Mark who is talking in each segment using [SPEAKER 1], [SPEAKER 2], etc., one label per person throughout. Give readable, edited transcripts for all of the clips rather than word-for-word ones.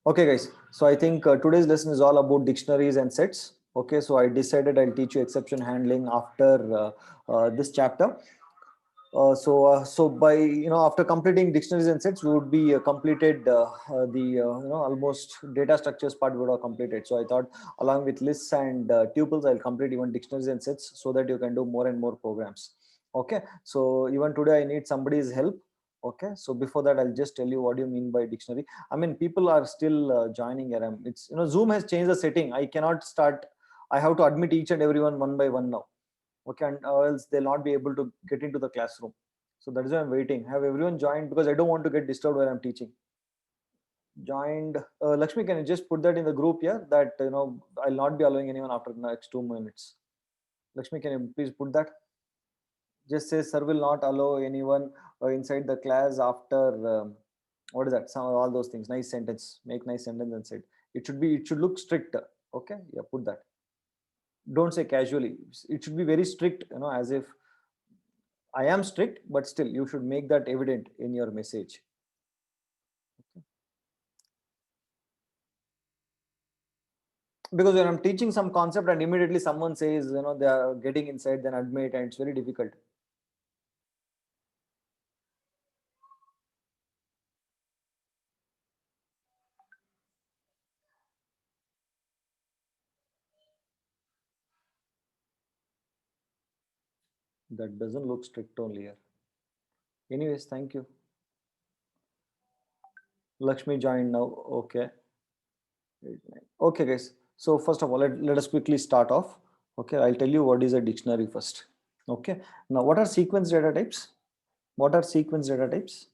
[SPEAKER 1] Okay, guys. So I think today's lesson is all about dictionaries and sets. Okay, so I decided I'll teach you exception handling after this chapter. So by after completing dictionaries and sets, we would be completed the almost data structures part would have completed. So I thought along with lists and tuples, I'll complete even dictionaries and sets so that you can do more and more programs. Okay, so even today I need somebody's help. Okay, so before that I'll just tell you what do you mean by dictionary. I mean, people are still joining RM. It's Zoom has changed the setting. I cannot start. I have to admit each and everyone one by one now. Okay, and or else they'll not be able to get into the classroom. So that is why I'm waiting. Have everyone joined because I don't want to get disturbed while I'm teaching. Joined. Lakshmi, can you just put that in the group here that I'll not be allowing anyone after the next 2 minutes. Lakshmi, can you please put that? Just say sir will not allow anyone inside the class after what is that? Some all those things. Nice sentence. Make nice sentence and say it should look strict. Okay, yeah, put that. Don't say casually. It should be very strict. As if I am strict, but still you should make that evident in your message. Okay. Because when I'm teaching some concept and immediately someone says, they are getting inside, then admit, and it's very difficult. That doesn't look strict only here. Anyways, thank you. Lakshmi joined now. Okay. Okay, guys. So first of all, let us quickly start off. Okay, I'll tell you what is a dictionary first. Okay. Now, what are sequence data types? What are sequence data types?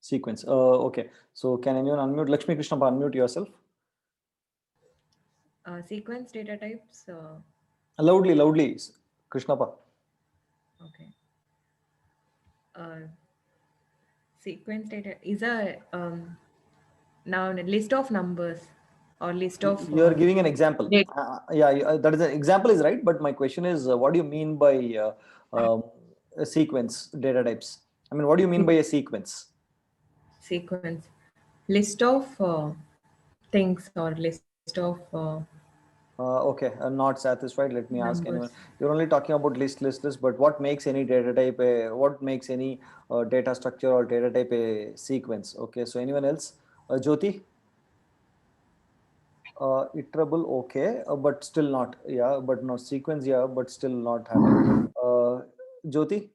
[SPEAKER 1] Sequence. Okay. So can anyone unmute? Lakshmi Krishna, unmute yourself.
[SPEAKER 2] Sequence data types.
[SPEAKER 1] Loudly, Krishnapa.
[SPEAKER 2] Okay. Sequence data is a now a list of numbers or list of
[SPEAKER 1] You're giving an example.
[SPEAKER 2] data.
[SPEAKER 1] Yeah, that is an example is right, but my question is, what do you mean by a sequence data types? I mean, what do you mean by a sequence?
[SPEAKER 2] Sequence list of things or list of
[SPEAKER 1] Okay, I'm not satisfied. Let me ask
[SPEAKER 2] numbers.
[SPEAKER 1] anyone. You're only talking about list, but what makes any data type what makes any data structure or data type a sequence? Okay, so anyone else? Jyoti? Iterable, okay, but still not. Yeah, but no sequence, yeah, but still not having. Jyoti?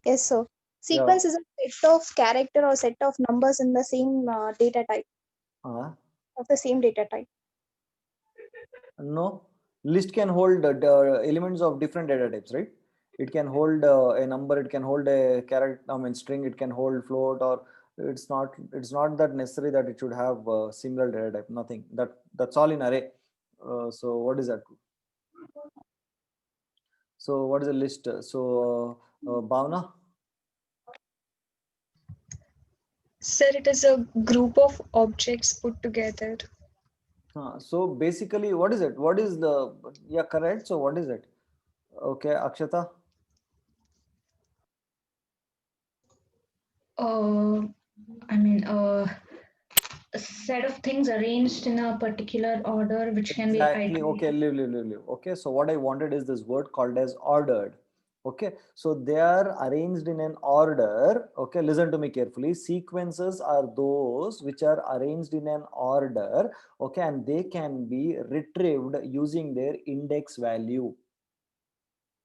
[SPEAKER 3] Yes, sir.
[SPEAKER 1] Yeah.
[SPEAKER 3] Sequence is a set of character or set of numbers in the same data type
[SPEAKER 1] Uh,
[SPEAKER 3] of the same data type.
[SPEAKER 1] no, list can hold elements of different data types, right? It can hold a number, it can hold a character, I mean string, it can hold float, or it's not that necessary that it should have similar data type. Nothing. That's all in array. So what is that? So what is a list? So Bhavna?
[SPEAKER 4] Sir, it is a group of objects put together.
[SPEAKER 1] So basically, what is it? What is the yeah correct? So what is it? Okay, Akshata.
[SPEAKER 5] Uh, I mean, a set of things arranged in a particular order, which can be
[SPEAKER 1] Exactly. Okay,
[SPEAKER 5] iterated.
[SPEAKER 1] live. Okay, so what I wanted is this word called as ordered. Okay, so they are arranged in an order. Okay, listen to me carefully. Sequences are those which are arranged in an order. Okay, and they can be retrieved using their index value.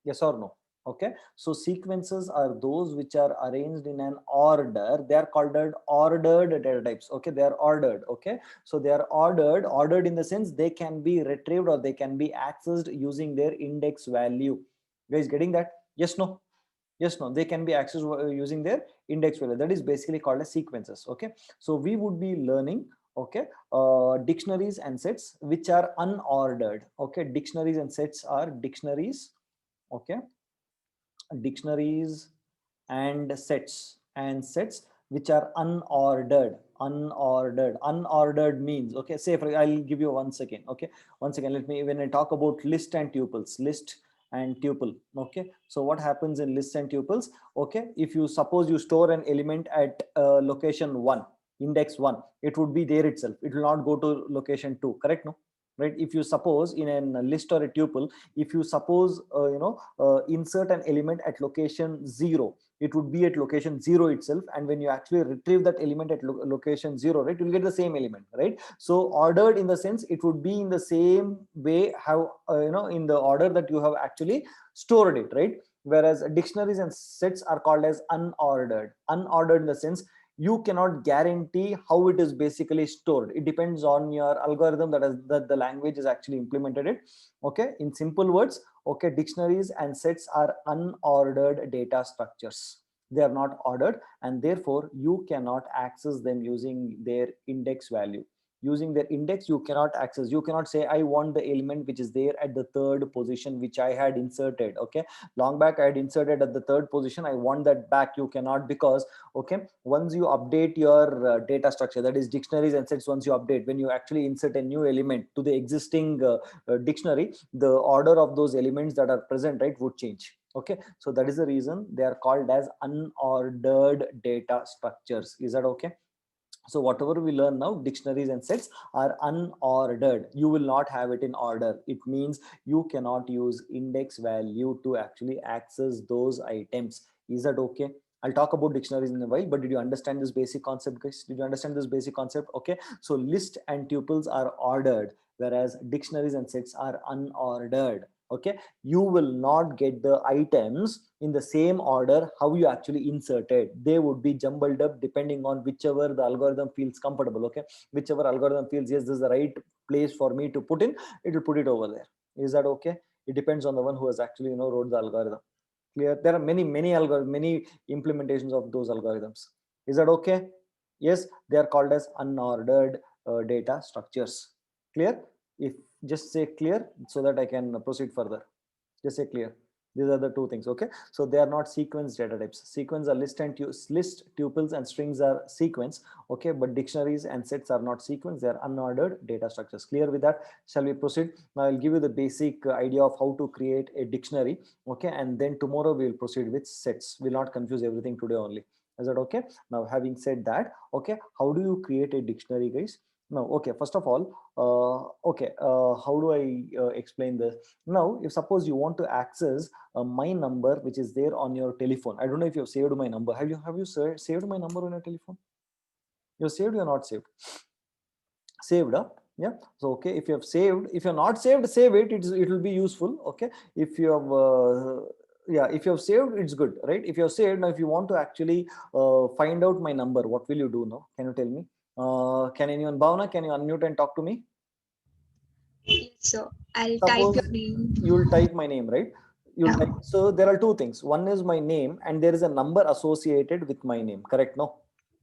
[SPEAKER 1] Yes or no? Okay, so sequences are those which are arranged in an order. They are called ordered data types. Okay, they are ordered. Okay, so they are ordered in the sense they can be retrieved or they can be accessed using their index value. You guys getting that? Yes, no? Yes, no, they can be accessed using their index value. That is basically called as sequences. Okay, so we would be learning, okay, dictionaries and sets which are unordered. Okay, dictionaries and sets are dictionaries. Okay, dictionaries and sets which are unordered means, okay, say for I'll give you 1 second. Okay, 1 second, let me, when I talk about list and tuples, list and tuple. Okay, so what happens in lists and tuples? Okay, if you suppose you store an element at location 1, index 1, it would be there itself. It will not go to location 2, correct? No, right? If you suppose in a list or a tuple, if you suppose insert an element at location 0, it would be at location 0 itself, and when you actually retrieve that element at location 0, right, you'll get the same element, right? So ordered in the sense it would be in the same way how in the order that you have actually stored it, right? Whereas dictionaries and sets are called as unordered. Unordered in the sense you cannot guarantee how it is basically stored. It depends on your algorithm that the language is actually implemented it. Okay, in simple words, okay, dictionaries and sets are unordered data structures. They are not ordered, and therefore you cannot access them using their index value. Using their index, you cannot access, you cannot say I want the element which is there at the third position which I had inserted. Okay, long back I had inserted at the third position, I want that back. You cannot, because okay, once you update your data structure, that is dictionaries and sets, once you update, when you actually insert a new element to the existing dictionary, the order of those elements that are present, right, would change. Okay, so that is the reason they are called as unordered data structures. Is that okay? So whatever we learn now, dictionaries and sets are unordered. You will not have it in order. It means you cannot use index value to actually access those items. Is that okay? I'll talk about dictionaries in a while, but did you understand this basic concept, guys? Did you understand this basic concept? Okay, so list and tuples are ordered, whereas dictionaries and sets are unordered. Okay, you will not get the items in the same order how you actually inserted. They would be jumbled up depending on whichever the algorithm feels comfortable. Okay, whichever algorithm feels, yes, this is the right place for me to put in, it will put it over there. Is that okay? It depends on the one who has actually wrote the algorithm. Clear? There are many implementations of those algorithms. Is that okay? Yes, they are called as unordered data structures. Clear? If just say clear so that I can proceed further. Just say clear. These are the two things. Okay, so they are not sequence data types. Sequence are list tuples, and strings are sequence. Okay, but dictionaries and sets are not sequence. They are unordered data structures. Clear with that? Shall we proceed? Now I'll give you the basic idea of how to create a dictionary. Okay, and then tomorrow we'll proceed with sets. We'll not confuse everything today only. Is that okay? Now, having said that, okay, how do you create a dictionary, guys? Now, okay, first of all, how do I explain this? Now, if suppose you want to access my number which is there on your telephone, I don't know if you've saved my number. Have you saved my number on your telephone? You're saved, you're not saved? Saved, huh? Yeah. So okay, if you have saved, if you're not saved, save it. It will be useful. Okay. If you have yeah, if you have saved, it's good, right? If you have saved, now if you want to actually find out my number, what will you do now? Can you tell me? Can anyone, Bhavna, can you unmute and talk to me?
[SPEAKER 4] Yes, sir. I'll
[SPEAKER 1] Suppose
[SPEAKER 4] type your name.
[SPEAKER 1] you'll type my name, right?
[SPEAKER 4] Yeah.
[SPEAKER 1] So there are two things. One is my name, and there is a number associated with my name, correct? No?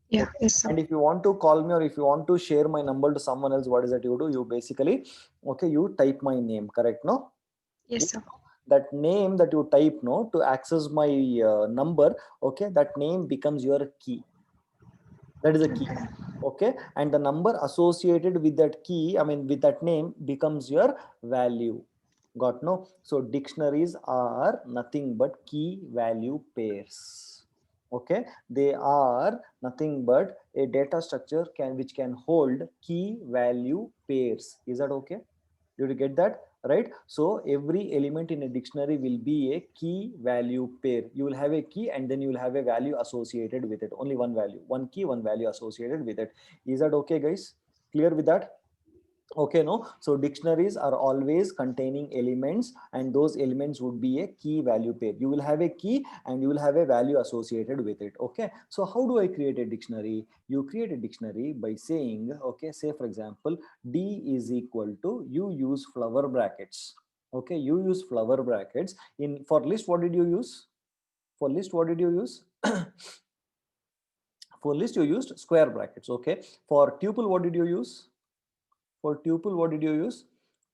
[SPEAKER 4] Yeah,
[SPEAKER 1] Okay.
[SPEAKER 4] yes, sir.
[SPEAKER 1] And if you want to call me or if you want to share my number to someone else, what is that you do? You basically, okay, you type my name, correct? No?
[SPEAKER 4] Yes, sir.
[SPEAKER 1] That name that you type, no, to access my number, okay, that name becomes your key. That is a key. Okay, and the number associated with that key, I mean with that name, becomes your value. Got no? So dictionaries are nothing but key value pairs. Okay, they are nothing but a data structure which can hold key value pairs. Is that okay? Did you get that? Right? So every element in a dictionary will be a key value pair. You will have a key and then you will have a value associated with it. Only one value, one key, one value associated with it. Is that okay, guys? Clear with that? Okay, no? So dictionaries are always containing elements, and those elements would be a key value pair. You will have a key and you will have a value associated with it. Okay, so how do I create a dictionary? You create a dictionary by saying, okay, say for example, D is equal to, you use flower brackets. Okay, you use flower brackets. In for list, what did you use? For list, what did you use? For list, you used square brackets. Okay, for tuple, what did you use? For tuple, what did you use?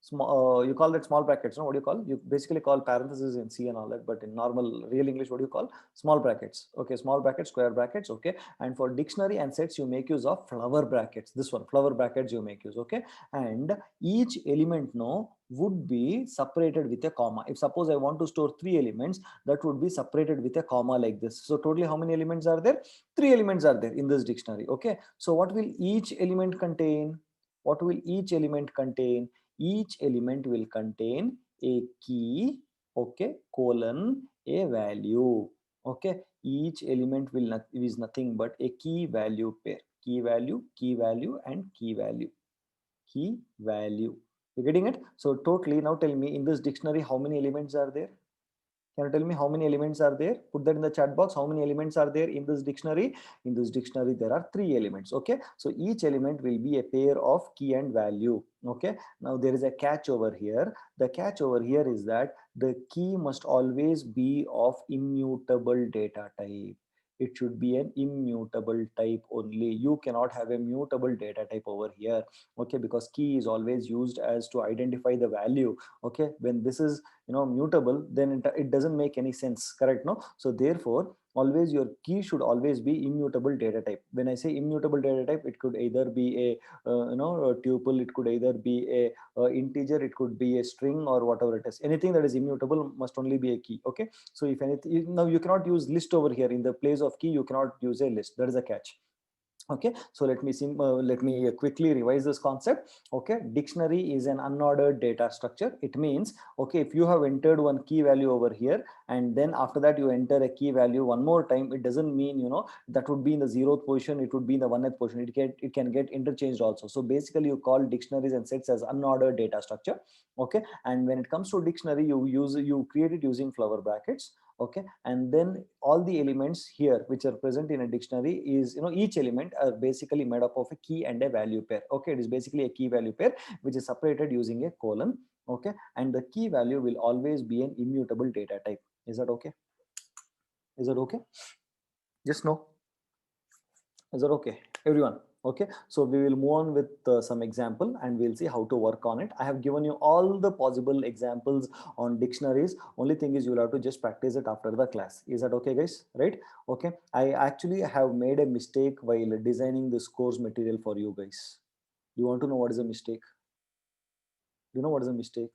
[SPEAKER 1] Small, you call that small brackets, no? What do you call? You basically call parentheses in C and all that, but in normal real English, what do you call? Small brackets. Okay, small brackets, square brackets. Okay, and for dictionary and sets, you make use of flower brackets. This one, flower brackets, you make use. Okay, and each element no would be separated with a comma. If suppose I want to store 3 elements, that would be separated with a comma like this. So totally how many elements are there? 3 elements are there in this dictionary. Okay, so what will each element contain? What will each element contain? Each element will contain a key, okay, colon, a value. Okay, each element will not is nothing but a key value pair. Key value, and key value. Key value. You getting it? So totally now tell me in this dictionary how many elements are there? Can you tell me how many elements are there? Put that in the chat box. How many elements are there in this dictionary? In this dictionary, there are 3 elements. Okay. So each element will be a pair of key and value. Okay. Now there is a catch over here. The catch over here is that the key must always be of immutable data type. It should be an immutable type only. You cannot have a mutable data type over here. Okay. Because key is always used as to identify the value. Okay. When this is mutable, then it doesn't make any sense, correct? No, so therefore always your key should always be immutable data type. When I say immutable data type, it could either be a tuple, it could either be a integer, it could be a string, or whatever it is. Anything that is immutable must only be a key. Okay, so if anything, now you cannot use list over here. In the place of key, you cannot use a list. That is a catch. Okay, so let me quickly revise this concept. Okay, dictionary is an unordered data structure. It means, okay, if you have entered one key value over here and then after that you enter a key value one more time, it doesn't mean that would be in the 0th position, it would be in the 1th position. It can get interchanged also. So basically you call dictionaries and sets as unordered data structure. Okay, and when it comes to dictionary, you create it using flower brackets. Okay, and then all the elements here which are present in a dictionary is each element are basically made up of a key and a value pair. Okay, it is basically a key value pair which is separated using a colon. Okay, and the key value will always be an immutable data type. Is that okay? Is that okay? Just no. Is that okay, everyone? Okay, so we will move on with some example and we'll see how to work on it. I have given you all the possible examples on dictionaries. Only thing is you'll have to just practice it after the class. Is that okay, guys? Right? Okay, I actually have made a mistake while designing this course material for you guys. You want to know what is a mistake? You know what is a mistake?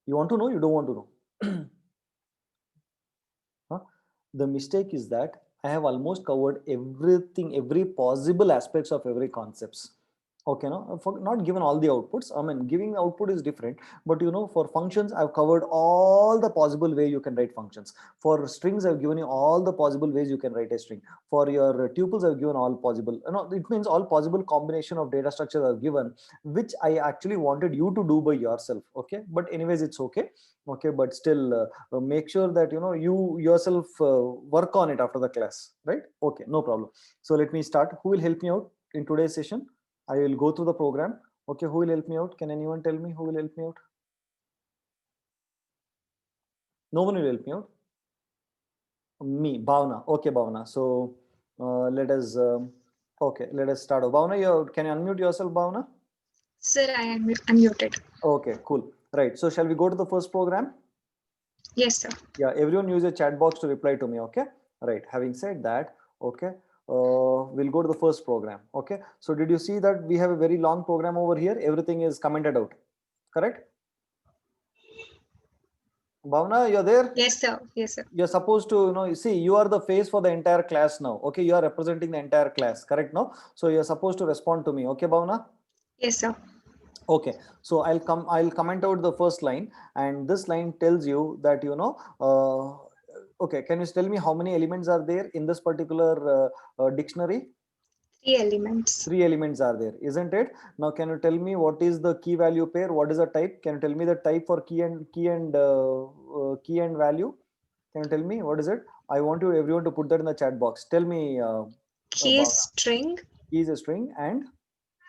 [SPEAKER 1] You want to know? You don't want to know? Huh? The mistake is that I have almost covered everything, every possible aspects of every concepts. Okay, no, for not given all the outputs. I mean, giving output is different, but for functions, I've covered all the possible way you can write functions. For strings, I've given you all the possible ways you can write a string. For your tuples, I've given all possible. It means all possible combination of data structures I've given, which I actually wanted you to do by yourself. Okay, but anyways, it's okay. Okay, but still make sure that you yourself work on it after the class, right? Okay, no problem. So let me start. Who will help me out in today's session? I will go through the program. Okay, who will help me out? Can anyone tell me who will help me out? No one will help me out. Me, Bhavna. Okay, Bhavna. So let us start. Bhavna, can you unmute yourself, Bhavna?
[SPEAKER 4] Sir, I am unmuted.
[SPEAKER 1] Okay, cool. Right. So shall we go to the first program?
[SPEAKER 4] Yes, sir.
[SPEAKER 1] Yeah, everyone use a chat box to reply to me. Okay. Right. Having said that, okay. We'll go to the first program. Okay, so did you see that we have a very long program over here? Everything is commented out, correct? Bhavna, you're there?
[SPEAKER 4] Yes, sir. Yes, sir.
[SPEAKER 1] You're supposed to, you see, you are the face for the entire class now. Okay, you are representing the entire class, correct? No, so you're supposed to respond to me. Okay, Bhavna?
[SPEAKER 4] Yes, sir.
[SPEAKER 1] Okay, so I'll comment out the first line, and this line tells you that okay, can you tell me how many elements are there in this particular dictionary?
[SPEAKER 4] 3 elements.
[SPEAKER 1] 3 elements are there, isn't it? Now can you tell me what is the key value pair? What is the type? Can you tell me the type for key and value? Can you tell me what is it? I want everyone to put that in the chat box. Tell me.
[SPEAKER 4] Key is string.
[SPEAKER 1] Key is a string and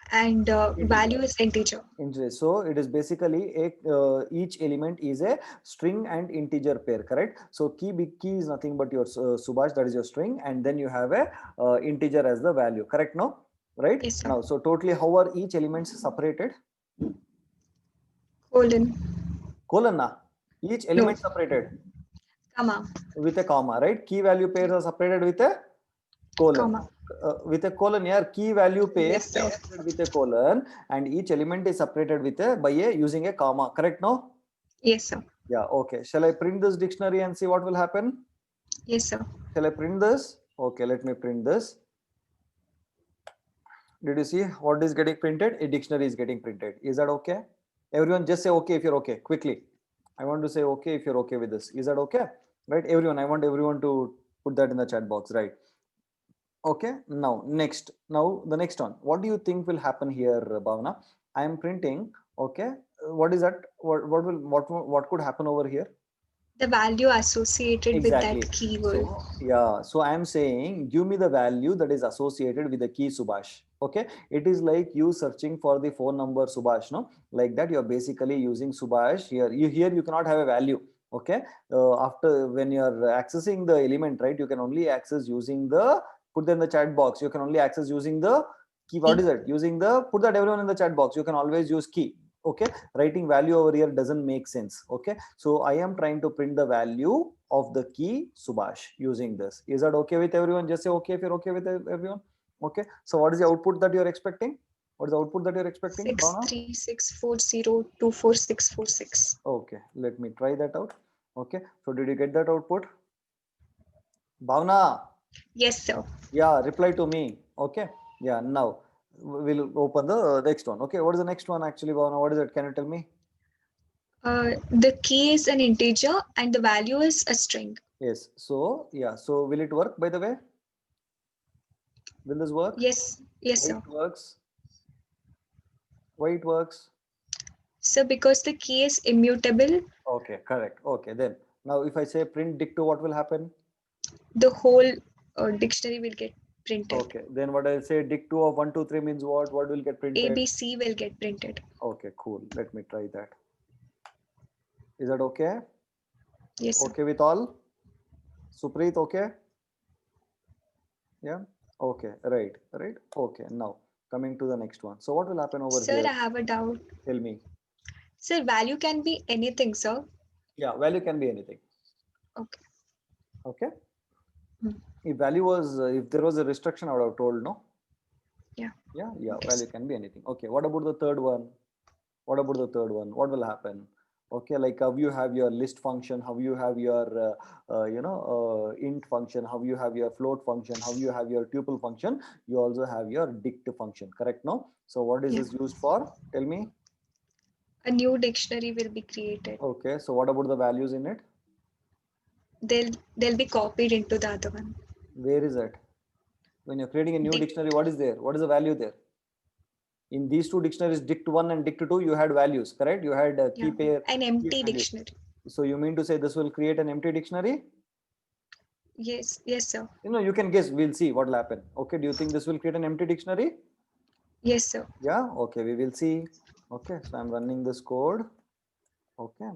[SPEAKER 4] value is integer.
[SPEAKER 1] Integer. So it is basically each element is a string and integer pair, correct? So key is nothing but your Subhash, that is your string, and then you have a integer as the value, correct? No, right?
[SPEAKER 4] Yes, sir.
[SPEAKER 1] Now, so totally how are each elements separated?
[SPEAKER 4] Colon.
[SPEAKER 1] Colon na? Each element separated
[SPEAKER 4] Comma.
[SPEAKER 1] with a comma, right? Key value pairs are separated with a colon.
[SPEAKER 4] Comma.
[SPEAKER 1] With a colon here, key value pair
[SPEAKER 4] Yes, sir.
[SPEAKER 1] separated with a colon, and each element is separated with a by a using a comma. Correct? No?
[SPEAKER 4] Yes, sir.
[SPEAKER 1] Yeah. Okay. Shall I print this dictionary and see what will happen?
[SPEAKER 4] Yes, sir.
[SPEAKER 1] Shall I print this? Okay. Let me print this. Did you see what is getting printed? A dictionary is getting printed. Is that okay? Everyone, just say okay if you're okay. Quickly. I want to say okay if you're okay with this. Is that okay? Right? Everyone. I want everyone to put that in the chat box. Right. Okay, now next, now the next one. What do you think will happen here, Bhavna? I am printing. Okay, what is that? What could happen over here?
[SPEAKER 4] The value associated
[SPEAKER 1] Exactly.
[SPEAKER 4] with that keyword.
[SPEAKER 1] So yeah, so I am saying, give me the value that is associated with the key Subhash. Okay, it is like you searching for the phone number Subhash. No, like that. You are basically using Subhash here. You cannot have a value. Okay, after when you are accessing the element, right? You can only access using the, put that in the chat box. You can only access using the key. What is it? Using the, put that everyone in the chat box. You can always use key. Okay, writing value over here doesn't make sense. Okay, so I am trying to print the value of the key Subhash using this. Is that okay with everyone? Just say okay if you're okay with everyone. Okay, so what is the output that you're expecting? What is the output that you're expecting, Bhavna?
[SPEAKER 4] 63640244646.
[SPEAKER 1] Okay, let me try that out. Okay, so did you get that output, Bhavna?
[SPEAKER 4] Yes, sir.
[SPEAKER 1] Yeah, reply to me. Okay, yeah, now we'll open the next one. Okay, what is the next one actually, Bhavna? What is it? Can you tell me?
[SPEAKER 4] The key is an integer and the value is a string.
[SPEAKER 1] Yes, so yeah, so will it work, by the way? Will this work?
[SPEAKER 4] Yes, yes,
[SPEAKER 1] Why
[SPEAKER 4] sir.
[SPEAKER 1] it works? Why it works?
[SPEAKER 4] So because the key is immutable,
[SPEAKER 1] Okay, correct. Okay, then now if I say print dict2, what will happen?
[SPEAKER 4] the whole dictionary will get printed.
[SPEAKER 1] Okay, then what I'll say dict2 of 1, 2, 3 means what? What will get printed?
[SPEAKER 4] ABC will get printed.
[SPEAKER 1] Okay, cool. Let me try that. Is that okay?
[SPEAKER 4] Yes, sir.
[SPEAKER 1] Okay with all? Supreet, okay? Yeah. Okay, right. Okay, now coming to the next one. So what will happen over
[SPEAKER 4] Sir,
[SPEAKER 1] here?
[SPEAKER 4] I have a doubt.
[SPEAKER 1] Tell me.
[SPEAKER 4] Sir, value can be anything, sir.
[SPEAKER 1] Yeah, value can be anything.
[SPEAKER 4] Okay.
[SPEAKER 1] Okay.
[SPEAKER 4] Hmm.
[SPEAKER 1] If value was, if there was a restriction, I would have told no.
[SPEAKER 4] Yeah.
[SPEAKER 1] Yeah.
[SPEAKER 4] Okay,
[SPEAKER 1] Value
[SPEAKER 4] sir.
[SPEAKER 1] can be anything. Okay. What about the third one? What about the third one? What will happen? Okay, like how you have your list function, how you have your int function, how you have your float function, how you have your tuple function. You also have your dict function. Correct? No. So what is
[SPEAKER 4] Yeah.
[SPEAKER 1] this used for? Tell me.
[SPEAKER 4] A new dictionary will be created.
[SPEAKER 1] Okay. So what about the values in it?
[SPEAKER 4] They'll be copied into the other one.
[SPEAKER 1] Where is it? When you're creating a new dictionary, what is there? What is the value there? In these two dictionaries, dict1 and dict2, you had values, correct? You had a key
[SPEAKER 4] Yeah.
[SPEAKER 1] pair.
[SPEAKER 4] An
[SPEAKER 1] key
[SPEAKER 4] empty
[SPEAKER 1] value.
[SPEAKER 4] dictionary.
[SPEAKER 1] So you mean to say this will create an empty dictionary?
[SPEAKER 4] Yes, yes, sir.
[SPEAKER 1] You can guess. We'll see what will happen. Okay. Do you think this will create an empty dictionary?
[SPEAKER 4] Yes, sir.
[SPEAKER 1] Yeah. Okay. We will see. Okay. So I'm running this code. Okay.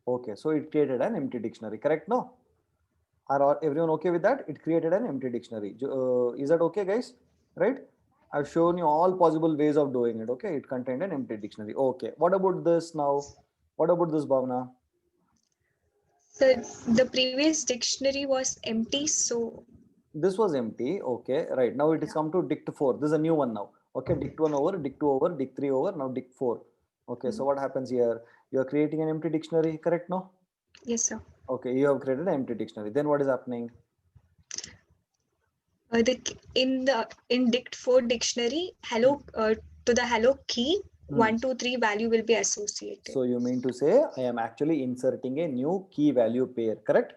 [SPEAKER 1] Okay. So it created an empty dictionary, correct? No. Are everyone okay with that? It created an empty dictionary. Is that okay, guys? Right? I've shown you all possible ways of doing it. Okay. It contained an empty dictionary. Okay. What about this now? What about this, Bhavna?
[SPEAKER 4] So the previous dictionary was empty, so
[SPEAKER 1] This was empty. Okay. Right. Now it is come to dict4. This is a new one now. Okay. Dict1 over, dict2 over, dict3 over, now dict4. Okay. So what happens here? You are creating an empty dictionary, correct? No?
[SPEAKER 4] yes, sir.
[SPEAKER 1] Okay. You have created an empty dictionary. Then what is happening?
[SPEAKER 4] In dict4 dictionary, hello to the hello key, 1, 2, 3 value will be associated.
[SPEAKER 1] So you mean to say I am actually inserting a new key value pair, correct?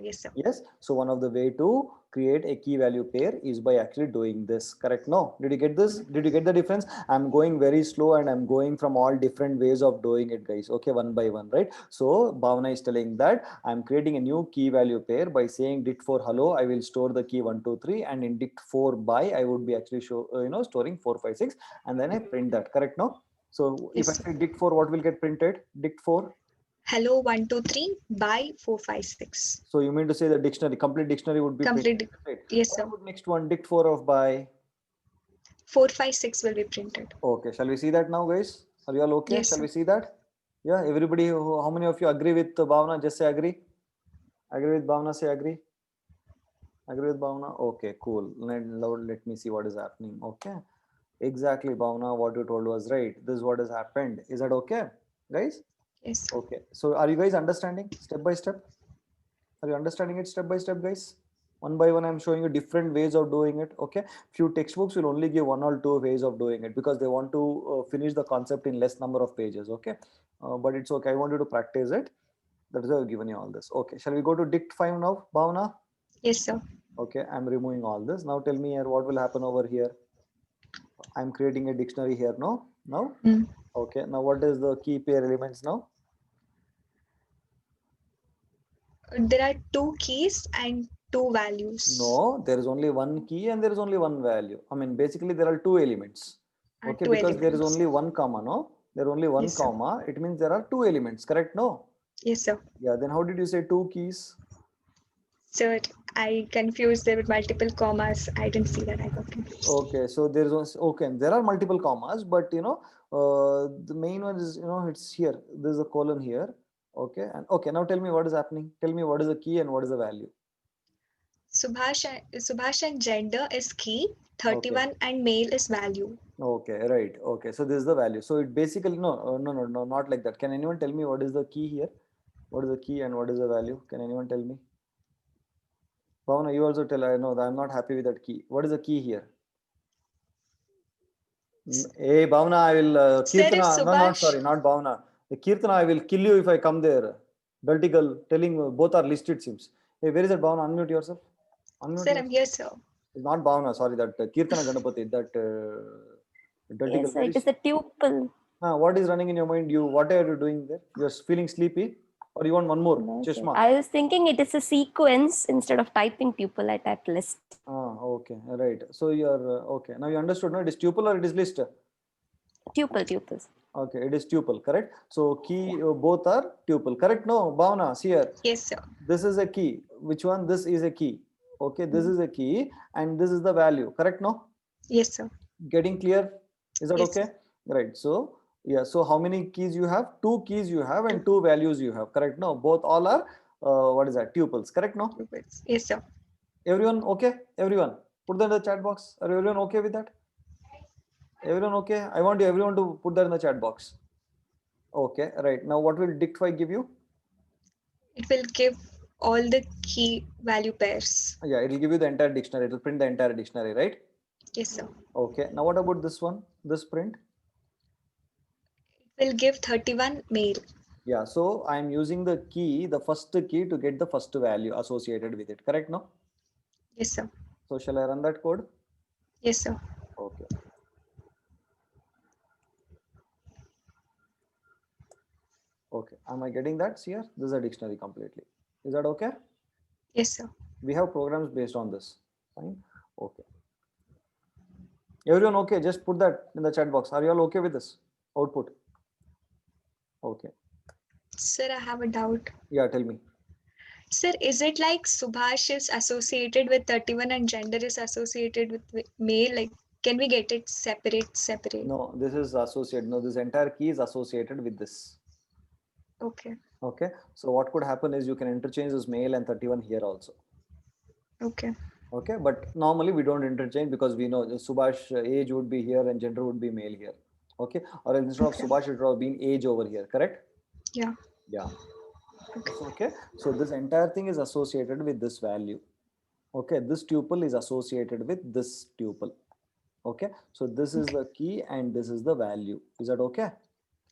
[SPEAKER 4] Yes, sir.
[SPEAKER 1] Yes. So one of the way to create a key value pair is by actually doing this, correct? No. Did you get this? Did you get the difference? I'm going very slow and I'm going from all different ways of doing it, guys. Okay, one by one, right? So Bhavna is telling that I'm creating a new key value pair by saying dict4 hello. I will store the key 1, 2, 3, and in dict4 by I would be actually storing 4, 5, 6, and then I print that, correct? No. So
[SPEAKER 4] Yes,
[SPEAKER 1] if I
[SPEAKER 4] sir.
[SPEAKER 1] say dict4, what will get printed? Dict4.
[SPEAKER 4] Hello 1, 2, 3 by 4, 5, 6.
[SPEAKER 1] So you mean to say the dictionary, complete dictionary would be
[SPEAKER 4] Complete.
[SPEAKER 1] printed, right?
[SPEAKER 4] Yes,
[SPEAKER 1] What
[SPEAKER 4] sir.
[SPEAKER 1] about next one, dict4 of by?
[SPEAKER 4] 4, 5, 6 will be printed.
[SPEAKER 1] Okay, shall we see that now, guys? Are you all okay?
[SPEAKER 4] Yes,
[SPEAKER 1] Shall
[SPEAKER 4] sir.
[SPEAKER 1] we see that? Yeah, everybody, how many of you agree with Bhavna? Just say agree. Agree with Bhavna, say agree. Agree with Bhavna? Okay, cool. Let me see what is happening. Okay. Exactly, Bhavna, what you told was right. This is what has happened. Is that okay, guys?
[SPEAKER 4] Yes, sir.
[SPEAKER 1] Okay. So are you guys understanding step by step? Are you understanding it step by step, guys? One by one, I'm showing you different ways of doing it. Okay. Few textbooks will only give one or two ways of doing it because they want to finish the concept in less number of pages. Okay. But it's okay. I want you to practice it. That is why I've given you all this. Okay. Shall we go to Dict 5 now, Bhavna?
[SPEAKER 4] Yes, sir.
[SPEAKER 1] Okay. I'm removing all this. Now tell me here what will happen over here. I'm creating a dictionary here. No? Now?
[SPEAKER 4] Mm.
[SPEAKER 1] Okay. Now what is the key pair elements now?
[SPEAKER 4] There are two keys and two values.
[SPEAKER 1] No, there is only one key and there is only one value. I mean, basically there are two elements. Okay,
[SPEAKER 4] Two
[SPEAKER 1] because there is
[SPEAKER 4] elements.
[SPEAKER 1] only one comma, no? There is only one
[SPEAKER 4] Yes, sir.
[SPEAKER 1] comma. It means there are two elements, correct? No?
[SPEAKER 4] Yes, sir.
[SPEAKER 1] Yeah, then how did you say two keys?
[SPEAKER 4] Sir, I confused there with multiple commas. I didn't see that. I got confused.
[SPEAKER 1] Okay, so there is okay, there are multiple commas, but the main one is it's here. There's a colon here. Okay, and okay, now tell me what is happening. Tell me what is the key and what is the value.
[SPEAKER 4] Subhash and gender is key.
[SPEAKER 1] Okay.
[SPEAKER 4] 31 and male is value.
[SPEAKER 1] Okay, right. Okay, so this is the value. So it basically no, not like that. Can anyone tell me what is the key here? What is the key and what is the value? Can anyone tell me? Bhavana, you also tell. I know that I'm not happy with that key. What is the key here? Hey, Bhavana, I will
[SPEAKER 4] Sir, if
[SPEAKER 1] Kirtana. No, not
[SPEAKER 4] Subhash,
[SPEAKER 1] sorry, not Bhavana. The Kirtana, I will kill you if I come there. Dirty girl, telling both are listed seems. Hey, where is that Bhavana? Unmute yourself. Unmute
[SPEAKER 4] sir,
[SPEAKER 1] yourself.
[SPEAKER 4] I'm here, sir.
[SPEAKER 1] It's not Bhavana. Sorry, that Kirtana Ganapati. That dirty girl.
[SPEAKER 6] Yes, sir,
[SPEAKER 1] Where
[SPEAKER 6] it
[SPEAKER 1] is
[SPEAKER 6] is a tuple.
[SPEAKER 1] what is running in your mind? What are you doing there? You're feeling sleepy, or you want one more?
[SPEAKER 6] No, sir.
[SPEAKER 1] Chashma.
[SPEAKER 6] I was thinking it is a sequence. Instead of typing tuple, I typed list.
[SPEAKER 1] Okay, right. So you're okay. Now you understood, no? It is tuple or it is list?
[SPEAKER 6] Tuples.
[SPEAKER 1] Okay, it is tuple, correct? So key both are tuple, correct? No, Bhavana, see here.
[SPEAKER 4] Yes, sir.
[SPEAKER 1] This is a key. Which one? This is a key. Okay, this is a key, and this is the value, correct? No?
[SPEAKER 4] Yes, sir.
[SPEAKER 1] Getting clear? Is that
[SPEAKER 4] Yes,
[SPEAKER 1] okay? Right. So yeah. So how many keys you have? Two keys you have and two values you have. Correct? No. Both all are what is that? Tuples. Correct? No.
[SPEAKER 4] Yes, sir.
[SPEAKER 1] Everyone okay? Everyone. Put that in the chat box. Are everyone okay with that? Everyone okay? I want everyone to put that in the chat box. Okay. Right. Now what will Dict5 give you?
[SPEAKER 4] It will give all the key value pairs.
[SPEAKER 1] Yeah. It will give you the entire dictionary. It will print the entire dictionary. Right?
[SPEAKER 4] Yes, sir.
[SPEAKER 1] Okay. Now what about this one? This print?
[SPEAKER 4] It will give 31 male.
[SPEAKER 1] Yeah, so I'm using the key, the first key to get the first value associated with it. Correct? No?
[SPEAKER 4] Yes, sir.
[SPEAKER 1] So shall I run that code?
[SPEAKER 4] Yes, sir.
[SPEAKER 1] Okay. Okay. Am I getting that? See here? This is a dictionary completely. Is that okay?
[SPEAKER 4] Yes, sir.
[SPEAKER 1] We have programs based on this. Fine. Okay. Everyone okay? Just put that in the chat box. Are you all okay with this output? Okay.
[SPEAKER 4] Sir, I have a doubt.
[SPEAKER 1] Yeah, tell me.
[SPEAKER 4] Sir, is it like Subhash is associated with 31 and gender is associated with male? Like, can we get it separate?
[SPEAKER 1] No, this is associated. No, this entire key is associated with this.
[SPEAKER 4] Okay.
[SPEAKER 1] Okay. So what could happen is you can interchange this male and 31 here also.
[SPEAKER 4] Okay.
[SPEAKER 1] Okay, but normally we don't interchange because we know the Subhash age would be here and gender would be male here. Okay, or instead
[SPEAKER 4] Okay.
[SPEAKER 1] of Subhash, it would have been age over here, correct?
[SPEAKER 4] Yeah.
[SPEAKER 1] Yeah.
[SPEAKER 4] Okay.
[SPEAKER 1] Okay, so this entire thing is associated with this value. Okay, this tuple is associated with this tuple. Okay, so this is the key and this is the value. Is that okay?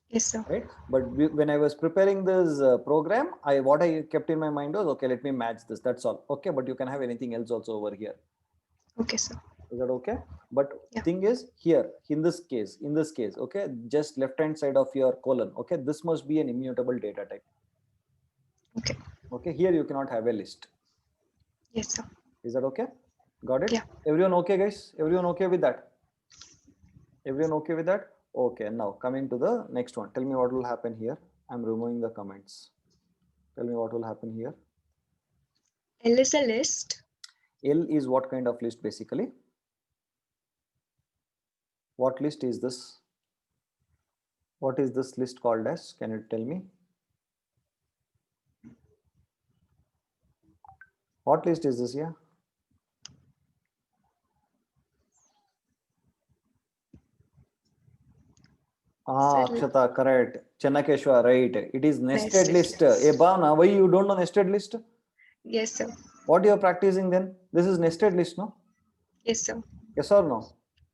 [SPEAKER 4] Yes, sir.
[SPEAKER 1] Right, but when I was preparing this program, what I kept in my mind was, okay, let me match this, that's all. Okay, but you can have anything else also over here.
[SPEAKER 4] Okay, sir.
[SPEAKER 1] Is that okay? But
[SPEAKER 4] Yeah.
[SPEAKER 1] thing is here in this case, okay, just left hand side of your colon. Okay, this must be an immutable data type.
[SPEAKER 4] Okay.
[SPEAKER 1] Okay, here you cannot have a list.
[SPEAKER 4] Yes, sir.
[SPEAKER 1] Is that okay? Got it?
[SPEAKER 4] Yeah.
[SPEAKER 1] Everyone okay, guys? Everyone okay with that? Everyone okay with that? Okay, now coming to the next one. Tell me what will happen here. I'm removing the comments. Tell me what will happen here.
[SPEAKER 4] L is a list.
[SPEAKER 1] L is what kind of list basically? What list is this? What is this list called as? Can you tell me? What list is this here?
[SPEAKER 4] Sir,
[SPEAKER 1] Akshata, correct. Chennakeshwar, right. It is nested list.
[SPEAKER 4] list.
[SPEAKER 1] Bhavna, why you don't know nested list?
[SPEAKER 4] Yes, sir.
[SPEAKER 1] What you are practicing then? This is nested list, no?
[SPEAKER 4] Yes, sir.
[SPEAKER 1] Yes or no?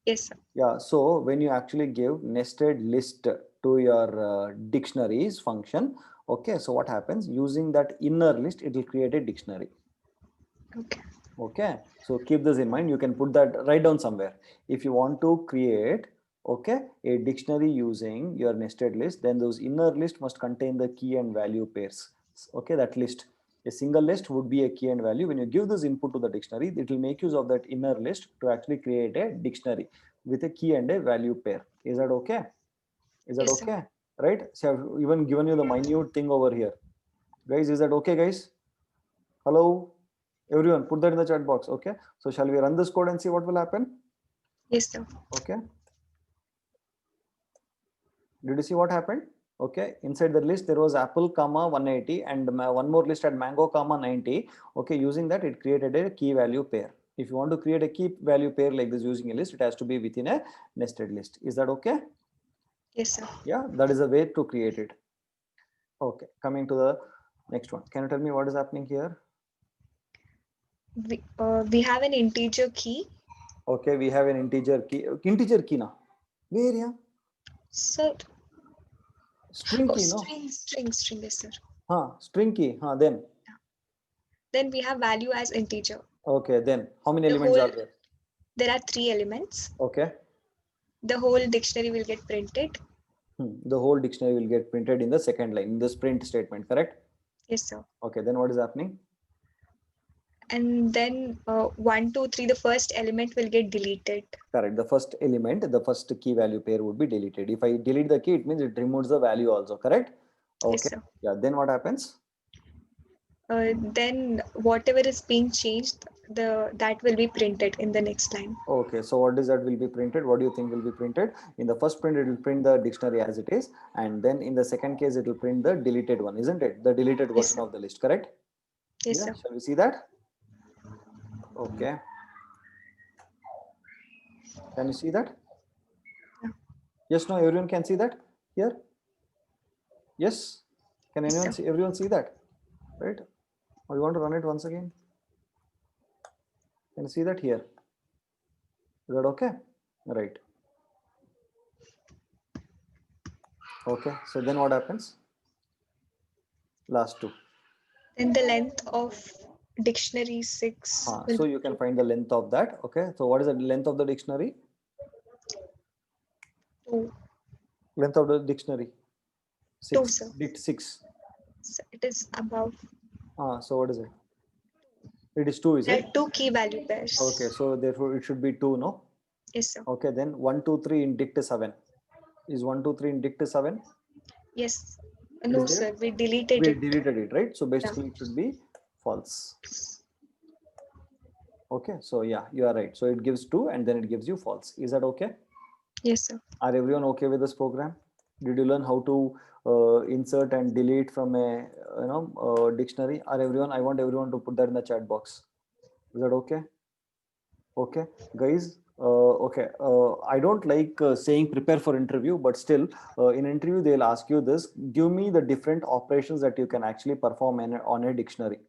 [SPEAKER 4] Yes, sir.
[SPEAKER 1] Yeah, so when you actually give nested list to your dictionaries function, okay, so what happens? Using that inner list, it will create a dictionary.
[SPEAKER 4] Okay.
[SPEAKER 1] Okay, so keep this in mind. You can put that right down somewhere. If you want to create, okay, a dictionary using your nested list, then those inner list must contain the key and value pairs. Okay, that list. A single list would be a key and value. When you give this input to the dictionary, it will make use of that inner list to actually create a dictionary with a key and a value pair. Is that okay? Is that
[SPEAKER 4] Yes, sir.
[SPEAKER 1] okay? Right? So I've even given you the minute thing over here. Guys, is that okay, guys? Hello? Everyone, put that in the chat box. Okay. So shall we run this code and see what will happen?
[SPEAKER 4] Yes, sir.
[SPEAKER 1] Okay. Did you see what happened? Okay. Inside the list, there was apple, comma 180 and one more list had mango, comma 90. Okay. Using that, it created a key value pair. If you want to create a key value pair like this using a list, it has to be within a nested list. Is that okay?
[SPEAKER 4] Yes, sir.
[SPEAKER 1] Yeah, that is a way to create it. Okay. Coming to the next one. Can you tell me what is happening here?
[SPEAKER 4] We have an integer key.
[SPEAKER 1] Okay. We have an integer key. Integer key now. Where, yeah?
[SPEAKER 4] Sir.
[SPEAKER 1] String
[SPEAKER 4] Oh,
[SPEAKER 1] key, no?
[SPEAKER 4] string, yes, sir.
[SPEAKER 1] String key. Then.
[SPEAKER 4] Then we have value as integer.
[SPEAKER 1] Okay, then how many
[SPEAKER 4] The
[SPEAKER 1] elements are
[SPEAKER 4] whole-
[SPEAKER 1] there?
[SPEAKER 4] There are 3 elements.
[SPEAKER 1] Okay.
[SPEAKER 4] The whole dictionary will get printed.
[SPEAKER 1] The whole dictionary will get printed in the second line, in this print statement, correct?
[SPEAKER 4] Yes, sir.
[SPEAKER 1] Okay, then what is happening?
[SPEAKER 4] And then 1, 2, 3, the first element will get deleted.
[SPEAKER 1] Correct. The first element, the first key value pair would be deleted. If I delete the key, it means it removes the value also, correct? Okay.
[SPEAKER 4] Yes, sir.
[SPEAKER 1] Yeah, then what happens?
[SPEAKER 4] Then whatever is being changed, that will be printed in the next line.
[SPEAKER 1] Okay, so what is that will be printed? What do you think will be printed? In the first print, it will print the dictionary as it is. And then in the second case, it will print the deleted one, isn't it? The deleted
[SPEAKER 4] Yes,
[SPEAKER 1] version
[SPEAKER 4] sir.
[SPEAKER 1] of the list, correct?
[SPEAKER 4] Yes,
[SPEAKER 1] Yeah,
[SPEAKER 4] sir.
[SPEAKER 1] shall we see that? Okay. Can you see that?
[SPEAKER 4] Yeah.
[SPEAKER 1] Yes, no, everyone can see that here? Yes? Can
[SPEAKER 4] Yes,
[SPEAKER 1] anyone
[SPEAKER 4] sir.
[SPEAKER 1] see, everyone see that? Right? Or you want to run it once again? Can you see that here? Is that okay? Right. Okay, so then what happens? Last two.
[SPEAKER 4] Then the length of dictionary 6 will
[SPEAKER 1] So
[SPEAKER 4] be
[SPEAKER 1] you can find the length of that. Okay, so what is the length of the dictionary?
[SPEAKER 4] 2.
[SPEAKER 1] Length of the dictionary? 6.
[SPEAKER 4] 2, sir.
[SPEAKER 1] Dict 6.
[SPEAKER 4] So it is above.
[SPEAKER 1] So what is it? It is 2, is
[SPEAKER 4] There
[SPEAKER 1] it?
[SPEAKER 4] are 2 key value pairs.
[SPEAKER 1] Okay, so therefore it should be 2, no?
[SPEAKER 4] Yes, sir.
[SPEAKER 1] Okay, then 1, 2, 3 in dict 7. Is 1, 2, 3 in dict 7?
[SPEAKER 4] Yes.
[SPEAKER 1] It
[SPEAKER 4] No,
[SPEAKER 1] is there?
[SPEAKER 4] sir. We deleted
[SPEAKER 1] We
[SPEAKER 4] it.
[SPEAKER 1] deleted it, right? So basically it should be false. Okay, so yeah, you are right. So it gives 2 and then it gives you false. Is that okay?
[SPEAKER 4] Yes, sir.
[SPEAKER 1] Are everyone okay with this program? Did you learn how to insert and delete from a dictionary? I want everyone to put that in the chat box. Is that okay? Okay, guys. Okay, I don't like saying prepare for interview, but still, in interview they'll ask you this: give me the different operations that you can actually perform on a dictionary.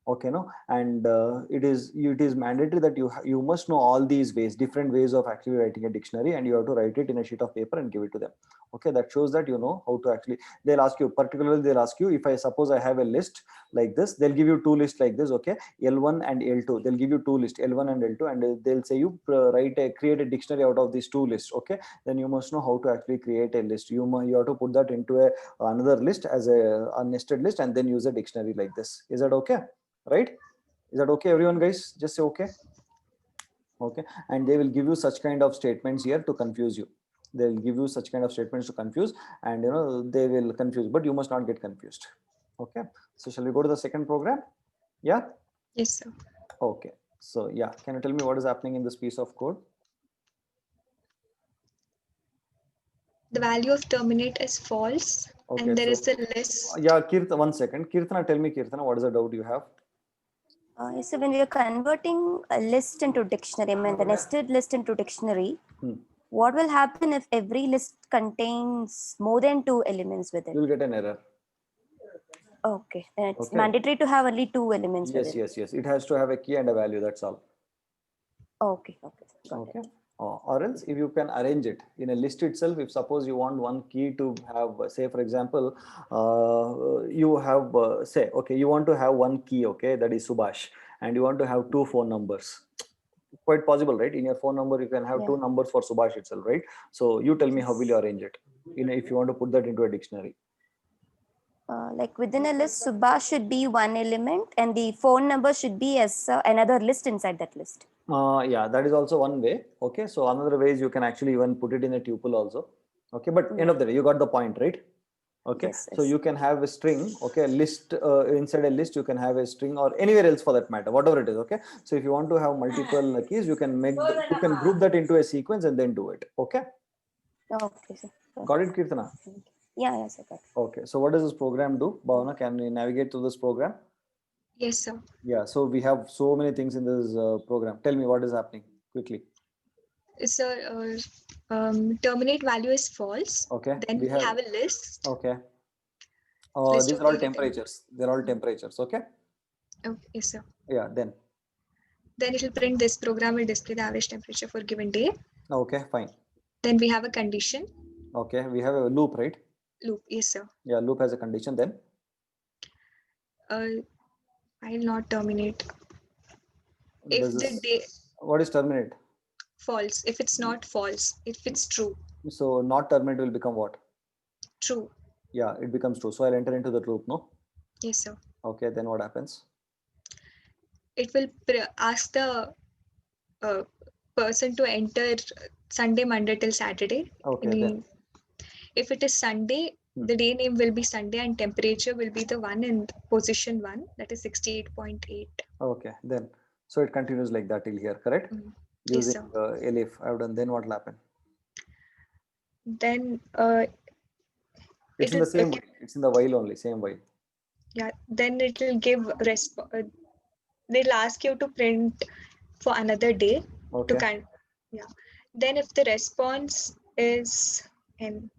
[SPEAKER 1] Okay, no, and it is mandatory that you must know all these ways, different ways of actually writing a dictionary, and you have to write it in a sheet of paper and give it to them. Okay, that shows that you know how to actually. They'll ask you, particularly they'll ask you, if I suppose I have a list like this, they'll give you 2 lists like this. Okay, L1 and L2, they'll give you 2 lists, L1 and L2, and they'll say you create a dictionary out of these 2 lists. Okay, then you must know how to actually create a list. You have to put that into another list as a nested list, and then use a dictionary like this. Is that okay? Right? Is that okay, everyone, guys? Just say okay. Okay, and they will give you such kind of statements here to confuse you. They'll give you such kind of statements to confuse, and they will confuse, but you must not get confused. Okay, so shall we go to the second program? Yeah.
[SPEAKER 4] Yes, sir.
[SPEAKER 1] Okay, so yeah, can you tell me what is happening in this piece of code?
[SPEAKER 4] the value of terminate is false,
[SPEAKER 1] Okay,
[SPEAKER 4] and there is
[SPEAKER 1] so
[SPEAKER 4] a list.
[SPEAKER 1] yeah, Kirtana, 1 second. Kirtana, tell me, Kirtana, what is the doubt you have?
[SPEAKER 6] So when we are converting a list into dictionary, I mean the nested list into dictionary, what will happen if every list contains more than 2 elements with it?
[SPEAKER 1] You'll get an error.
[SPEAKER 6] Okay, then it's
[SPEAKER 1] Okay.
[SPEAKER 6] mandatory to have only 2 elements with
[SPEAKER 1] Yes,
[SPEAKER 6] it.
[SPEAKER 1] yes, yes. It has to have a key and a value. That's all.
[SPEAKER 6] Okay, got
[SPEAKER 1] Okay.
[SPEAKER 6] it.
[SPEAKER 1] Or else if you can arrange it in a list itself, if suppose you want one key to have, say for example, you have say, okay, you want to have one key, okay, that is Subhash, and you want to have 2 phone numbers. Quite possible, right? In your phone number, you can have
[SPEAKER 6] Yeah.
[SPEAKER 1] 2 numbers for Subhash itself, right? So you tell me, how will you arrange it? If you want to put that into a dictionary.
[SPEAKER 6] Like within a list, Subhash should be 1 element and the phone number should be as another list inside that list.
[SPEAKER 1] Yeah, that is also one way. Okay, so another way is you can actually even put it in a tuple also. Okay, but end of the day, you got the point, right? Okay,
[SPEAKER 6] Yes,
[SPEAKER 1] so
[SPEAKER 6] yes.
[SPEAKER 1] you can have a string, okay, a list, inside a list you can have a string, or anywhere else for that matter, whatever it is. Okay, so if you want to have multiple keys, you can you can group that into a sequence and then do it. Okay,
[SPEAKER 6] Okay, sir.
[SPEAKER 1] got it, Kirtana?
[SPEAKER 6] Yeah, yes, I got it.
[SPEAKER 1] Okay, so what does this program do? Bhavana, can we navigate through this program?
[SPEAKER 4] Yes, sir.
[SPEAKER 1] Yeah, so we have so many things in this program. Tell me what is happening quickly.
[SPEAKER 4] So terminate value is false.
[SPEAKER 1] Okay,
[SPEAKER 4] Then
[SPEAKER 1] we
[SPEAKER 4] we have a list.
[SPEAKER 1] okay.
[SPEAKER 4] List
[SPEAKER 1] These
[SPEAKER 4] of
[SPEAKER 1] are all
[SPEAKER 4] data.
[SPEAKER 1] temperatures. They're all temperatures. Okay.
[SPEAKER 4] Okay, yes, sir.
[SPEAKER 1] Yeah. Then.
[SPEAKER 4] Then it will print this program will display the average temperature for given day.
[SPEAKER 1] Okay. Fine.
[SPEAKER 4] Then we have a condition
[SPEAKER 1] Okay. We have a loop, right?
[SPEAKER 4] loop. Yes, sir.
[SPEAKER 1] Yeah. Loop has a condition. Then.
[SPEAKER 4] I'll not terminate. If
[SPEAKER 1] Does
[SPEAKER 4] the
[SPEAKER 1] this,
[SPEAKER 4] day
[SPEAKER 1] what is terminate?
[SPEAKER 4] false, if it's not false, if it's true,
[SPEAKER 1] So not terminate will become what?
[SPEAKER 4] true.
[SPEAKER 1] Yeah, it becomes true. So I'll enter into the loop. No.
[SPEAKER 4] Yes, sir.
[SPEAKER 1] Okay. Then what happens?
[SPEAKER 4] It will ask the person to enter Sunday, Monday till Saturday.
[SPEAKER 1] Okay. Then.
[SPEAKER 4] If it is Sunday, the day name will be Sunday and temperature will be the one in position 1, that is 68.8.
[SPEAKER 1] Okay. Then. So it continues like that till here. Correct.
[SPEAKER 4] Yes,
[SPEAKER 1] Using
[SPEAKER 4] sir.
[SPEAKER 1] elif. I've done. Then what will happen?
[SPEAKER 4] Then
[SPEAKER 1] It's in the same. It's in the while only. Same while.
[SPEAKER 4] yeah, then it will give they'll ask you to print for another day
[SPEAKER 1] Okay.
[SPEAKER 4] to then if the response is n,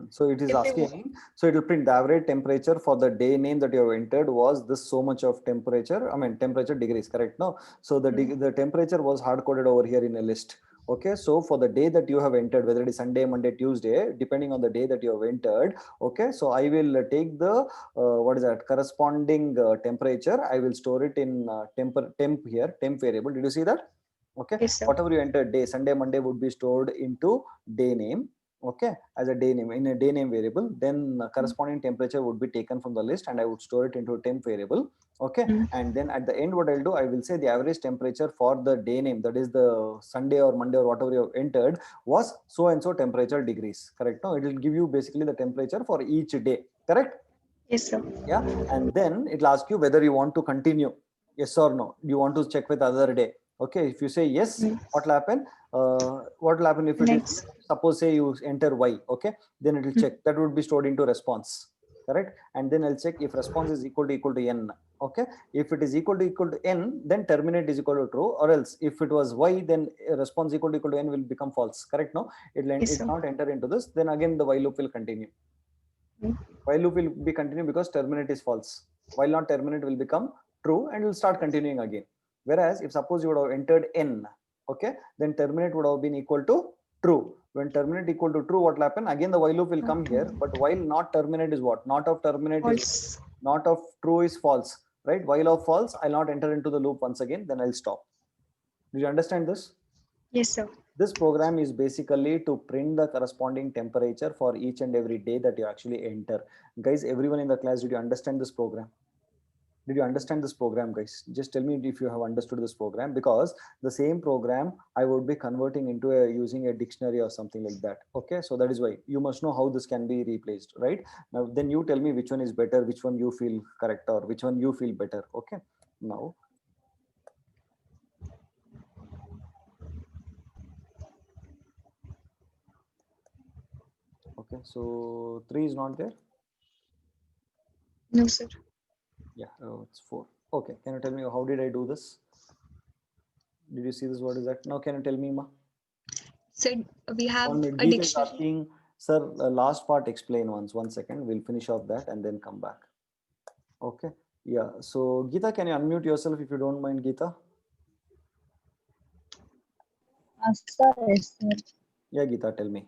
[SPEAKER 1] So it is
[SPEAKER 4] if we
[SPEAKER 1] asking, so it will print the average temperature for the day name that you have entered was this so much of temperature. I mean, temperature degrees, correct? No. So the temperature was hard coded over here in a list. Okay. So for the day that you have entered, whether it is Sunday, Monday, Tuesday, depending on the day that you have entered. Okay. So I will take the, what is that corresponding temperature. I will store it in temp here, temp variable. Did you see that? Okay.
[SPEAKER 4] Yes, sir.
[SPEAKER 1] Whatever you entered day, Sunday, Monday would be stored into day name. Okay, as a day name in a day name variable, then corresponding temperature would be taken from the list and I would store it into a temp variable. Okay, and then at the end what I'll do, I will say the average temperature for the day name, that is the Sunday or Monday or whatever you have entered, was so and so temperature degrees. Correct? No, it will give you basically the temperature for each day. Correct?
[SPEAKER 4] Yes, sir.
[SPEAKER 1] Yeah, and then it will ask you whether you want to continue, yes or no. You want to check with other day. Okay, if you say yes, what will happen? What will happen if it is, suppose say you enter Y, okay, then it will check, that would be stored into response, correct? And then I'll check if response is equal to N, okay? If it is equal to N, then terminate is equal to true, or else if it was Y, then response equal to N will become false, correct? No, it will not enter into this, then again the while loop will continue. While loop will be continued because terminate is false. While not terminate will become true and will start continuing again. Whereas if suppose you would have entered N, okay, then terminate would have been equal to true. When terminate equal to true, what will happen? Again, the while loop will come here, but while not terminate is what? Not of terminate
[SPEAKER 4] False.
[SPEAKER 1] is not of true is false, right? While of false, I'll not enter into the loop once again, then I'll stop. Did you understand this?
[SPEAKER 4] Yes, sir.
[SPEAKER 1] This program is basically to print the corresponding temperature for each and every day that you actually enter. Guys, everyone in the class, did you understand this program? Did you understand this program, guys? Just tell me if you have understood this program, because the same program I would be converting into using a dictionary or something like that. Okay, so that is why you must know how this can be replaced, right? Now, then you tell me which one is better, which one you feel correct, or which one you feel better. Okay, now. Okay, so 3 is not there.
[SPEAKER 4] No, sir.
[SPEAKER 1] Yeah, oh, it's 4. Okay, can you tell me how did I do this? Did you see this? What is that? Now, can you tell me, Ma?
[SPEAKER 4] So we have
[SPEAKER 1] 1 minute.
[SPEAKER 4] a
[SPEAKER 1] Geeta is
[SPEAKER 4] dictionary.
[SPEAKER 1] asking, sir, last part explain once. 1 second. We'll finish off that and then come back. Okay. Yeah. So, Geeta, can you unmute yourself if you don't mind, Geeta?
[SPEAKER 7] Sir, yes, sir.
[SPEAKER 1] Yeah, Geeta, tell me.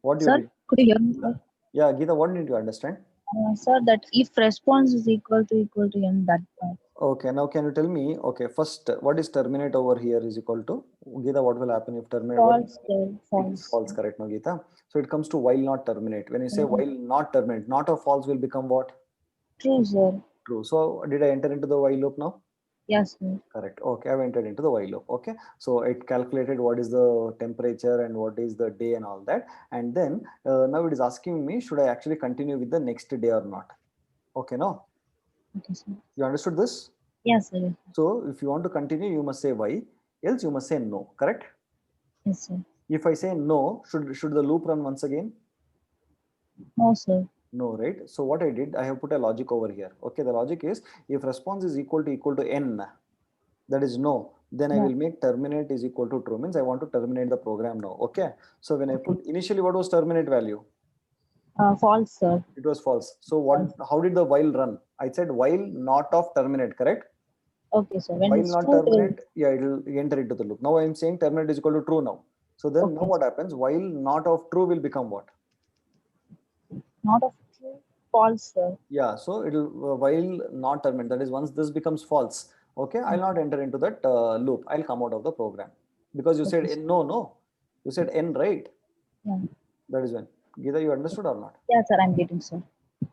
[SPEAKER 1] What do
[SPEAKER 7] Sir,
[SPEAKER 1] you did?
[SPEAKER 7] could you hear me? Sir?
[SPEAKER 1] Yeah, Geeta, what did you understand?
[SPEAKER 7] Sir, that if response is equal to n, that part.
[SPEAKER 1] Okay, now can you tell me, okay, first, what is terminate over here is equal to? Geeta, what will happen if terminate?
[SPEAKER 7] False, sir,
[SPEAKER 1] It is
[SPEAKER 7] false.
[SPEAKER 1] false, correct, no, Geeta? So it comes to while not terminate. When you say while not terminate, not or false will become what?
[SPEAKER 7] True, sir.
[SPEAKER 1] True. So did I enter into the while loop now?
[SPEAKER 7] Yes, sir.
[SPEAKER 1] Correct. Okay, I've entered into the while loop. Okay, so it calculated what is the temperature and what is the day and all that. And then now it is asking me, should I actually continue with the next day or not? Okay, no?
[SPEAKER 7] Okay, sir.
[SPEAKER 1] You understood this?
[SPEAKER 7] Yes, sir.
[SPEAKER 1] So if you want to continue, you must say why, else you must say no, correct?
[SPEAKER 7] Yes, sir.
[SPEAKER 1] If I say no, should the loop run once again?
[SPEAKER 7] No, sir.
[SPEAKER 1] No, right? So what I did, I have put a logic over here. Okay, the logic is if response is equal to n, that is no, then I
[SPEAKER 7] No.
[SPEAKER 1] will make terminate is equal to true, means I want to terminate the program now. Okay, so when I put initially, what was terminate value?
[SPEAKER 7] False, sir.
[SPEAKER 1] It was false. So what? How did the while run? I said while not of terminate, correct?
[SPEAKER 7] Okay, sir. When
[SPEAKER 1] While
[SPEAKER 7] it's
[SPEAKER 1] not
[SPEAKER 7] true, it will
[SPEAKER 1] terminate, yeah, it will enter into the loop. Now I am saying terminate is equal to true now. So then now
[SPEAKER 7] Okay.
[SPEAKER 1] what happens? While not of true will become what?
[SPEAKER 7] not of true, false, sir.
[SPEAKER 1] Yeah, so it will while not terminate. That is once this becomes false. Okay, I'll not enter into that loop. I'll come out of the program because you said
[SPEAKER 7] Okay,
[SPEAKER 1] n. No, you said n, right?
[SPEAKER 7] Yeah.
[SPEAKER 1] That is when. Geeta, you understood or not?
[SPEAKER 7] Yeah, sir, I'm getting, sir.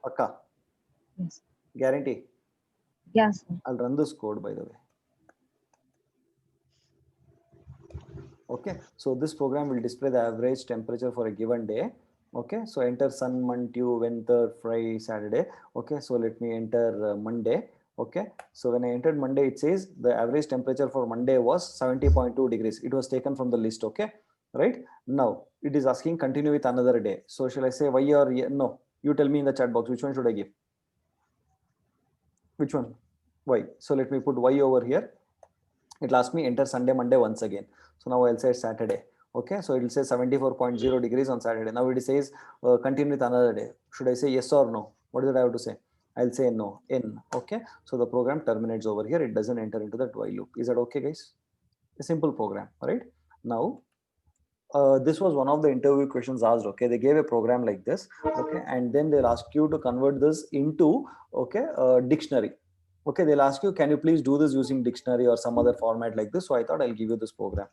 [SPEAKER 1] Akka,
[SPEAKER 7] Yes.
[SPEAKER 1] guarantee.
[SPEAKER 7] Yeah, sir.
[SPEAKER 1] I'll run this code by the way. Okay, so this program will display the average temperature for a given day. Okay, so enter sun, month, Wednesday, Friday, Saturday. Okay, so let me enter Monday. Okay, so when I entered Monday, it says the average temperature for Monday was 70.2 degrees. It was taken from the list. Okay, right now it is asking continue with another day. So shall I say y or no? You tell me in the chat box which one should I give? Which one? Y. So let me put y over here. It will ask me enter Sunday, Monday once again. So now I'll say Saturday. Okay, so it will say 74.0 degrees on Saturday. Now it says continue with another day. Should I say yes or no? What did I have to say? I'll say no, n. Okay, so the program terminates over here. It doesn't enter into that while loop. Is that okay, guys? A simple program, right? Now, this was one of the interview questions asked. Okay, they gave a program like this. Okay, and then they'll ask you to convert this into dictionary. Okay, they'll ask you, can you please do this using dictionary or some other format like this? So I thought I'll give you this program.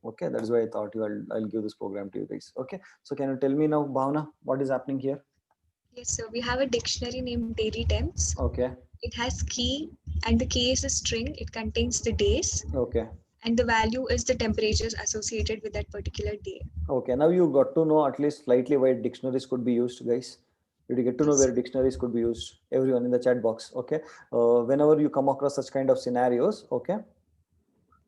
[SPEAKER 1] Okay, that is why I thought I'll give this program to you guys. Okay, so can you tell me now, Bhavna, what is happening here?
[SPEAKER 4] Yes, so we have a dictionary named daily temps.
[SPEAKER 1] Okay,
[SPEAKER 4] It has key, and the key is a string. It contains the days,
[SPEAKER 1] okay,
[SPEAKER 4] and the value is the temperatures associated with that particular day.
[SPEAKER 1] okay. Now you got to know at least slightly why dictionaries could be used, guys. Did you get to know
[SPEAKER 4] Yes.
[SPEAKER 1] where dictionaries could be used? Everyone in the chat box. Okay, whenever you come across such kind of scenarios, okay,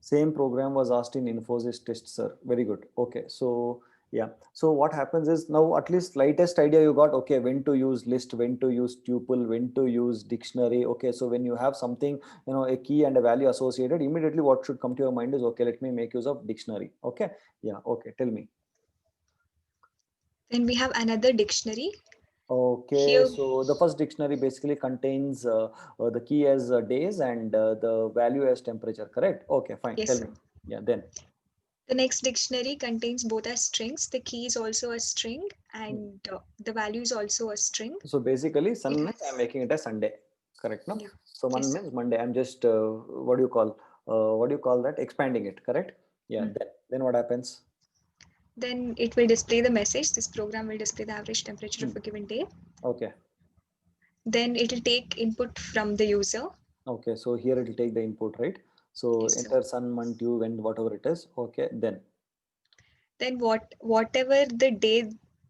[SPEAKER 1] same program was asked in Infosys test, sir. Very good. Okay, so yeah, so what happens is now at least slightest idea you got. Okay, when to use list, when to use tuple, when to use dictionary. Okay, so when you have something, a key and a value associated, immediately what should come to your mind is, okay, let me make use of dictionary. Okay, yeah, okay, tell me.
[SPEAKER 4] Then we have another dictionary.
[SPEAKER 1] Okay,
[SPEAKER 4] Here-
[SPEAKER 1] so the first dictionary basically contains the key as days and the value as temperature, correct? Okay, fine.
[SPEAKER 4] Yes,
[SPEAKER 1] Tell
[SPEAKER 4] sir.
[SPEAKER 1] me. Yeah, then.
[SPEAKER 4] The next dictionary contains both as strings. The key is also a string, and the value is also a string.
[SPEAKER 1] So basically, sun
[SPEAKER 4] It
[SPEAKER 1] means
[SPEAKER 4] has-
[SPEAKER 1] I'm making it a Sunday, correct? No.
[SPEAKER 4] Yeah.
[SPEAKER 1] So one
[SPEAKER 4] Yes.
[SPEAKER 1] means Monday. I'm just what do you call that? Expanding it, correct? Yeah.
[SPEAKER 4] Hmm.
[SPEAKER 1] Then what happens?
[SPEAKER 4] Then it will display the message. This program will display the average temperature of a given day.
[SPEAKER 1] Okay.
[SPEAKER 4] Then it will take input from the user.
[SPEAKER 1] Okay. So here it will take the input, right? So
[SPEAKER 4] Yes, sir.
[SPEAKER 1] enter sun, month, when whatever it is. Okay.
[SPEAKER 4] Then whatever the day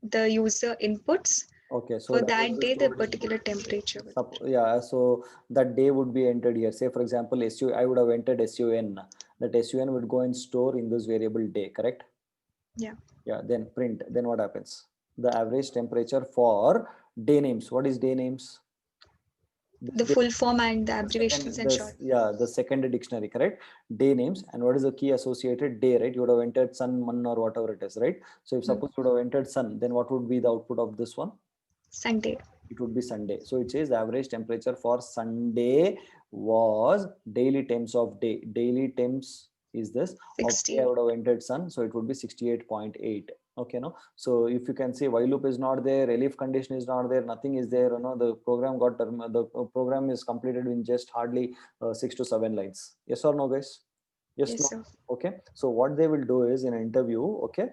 [SPEAKER 4] the user inputs,
[SPEAKER 1] Okay. So
[SPEAKER 4] for
[SPEAKER 1] that
[SPEAKER 4] that
[SPEAKER 1] is
[SPEAKER 4] day the
[SPEAKER 1] stored
[SPEAKER 4] particular
[SPEAKER 1] input.
[SPEAKER 4] temperature.
[SPEAKER 1] Yeah, so that day would be entered here. Say for example, I would have entered SUN. That SUN would go and store in this variable day, correct?
[SPEAKER 4] Yeah.
[SPEAKER 1] Yeah, then print. Then what happens? the average temperature for day names. What is day names?
[SPEAKER 4] The full form and the abbreviations and short.
[SPEAKER 1] Yeah, the second dictionary, correct? Day names. And what is the key associated? Day, right? You would have entered sun, man, or whatever it is, right? So if suppose you would have entered sun, then what would be the output of this one?
[SPEAKER 4] Sunday.
[SPEAKER 1] It would be Sunday. So it says the average temperature for Sunday was daily temps of day. Daily temps is this. Okay, I would have entered sun, so it would be 68.8. Okay, no. So if you can see while loop is not there, elif condition is not there, nothing is there. You know, the program got the program is completed in just hardly 6 to 7 lines. Yes or no, guys? Yes,
[SPEAKER 4] Yes,
[SPEAKER 1] no.
[SPEAKER 4] sir.
[SPEAKER 1] Okay, so what they will do is in an interview, okay,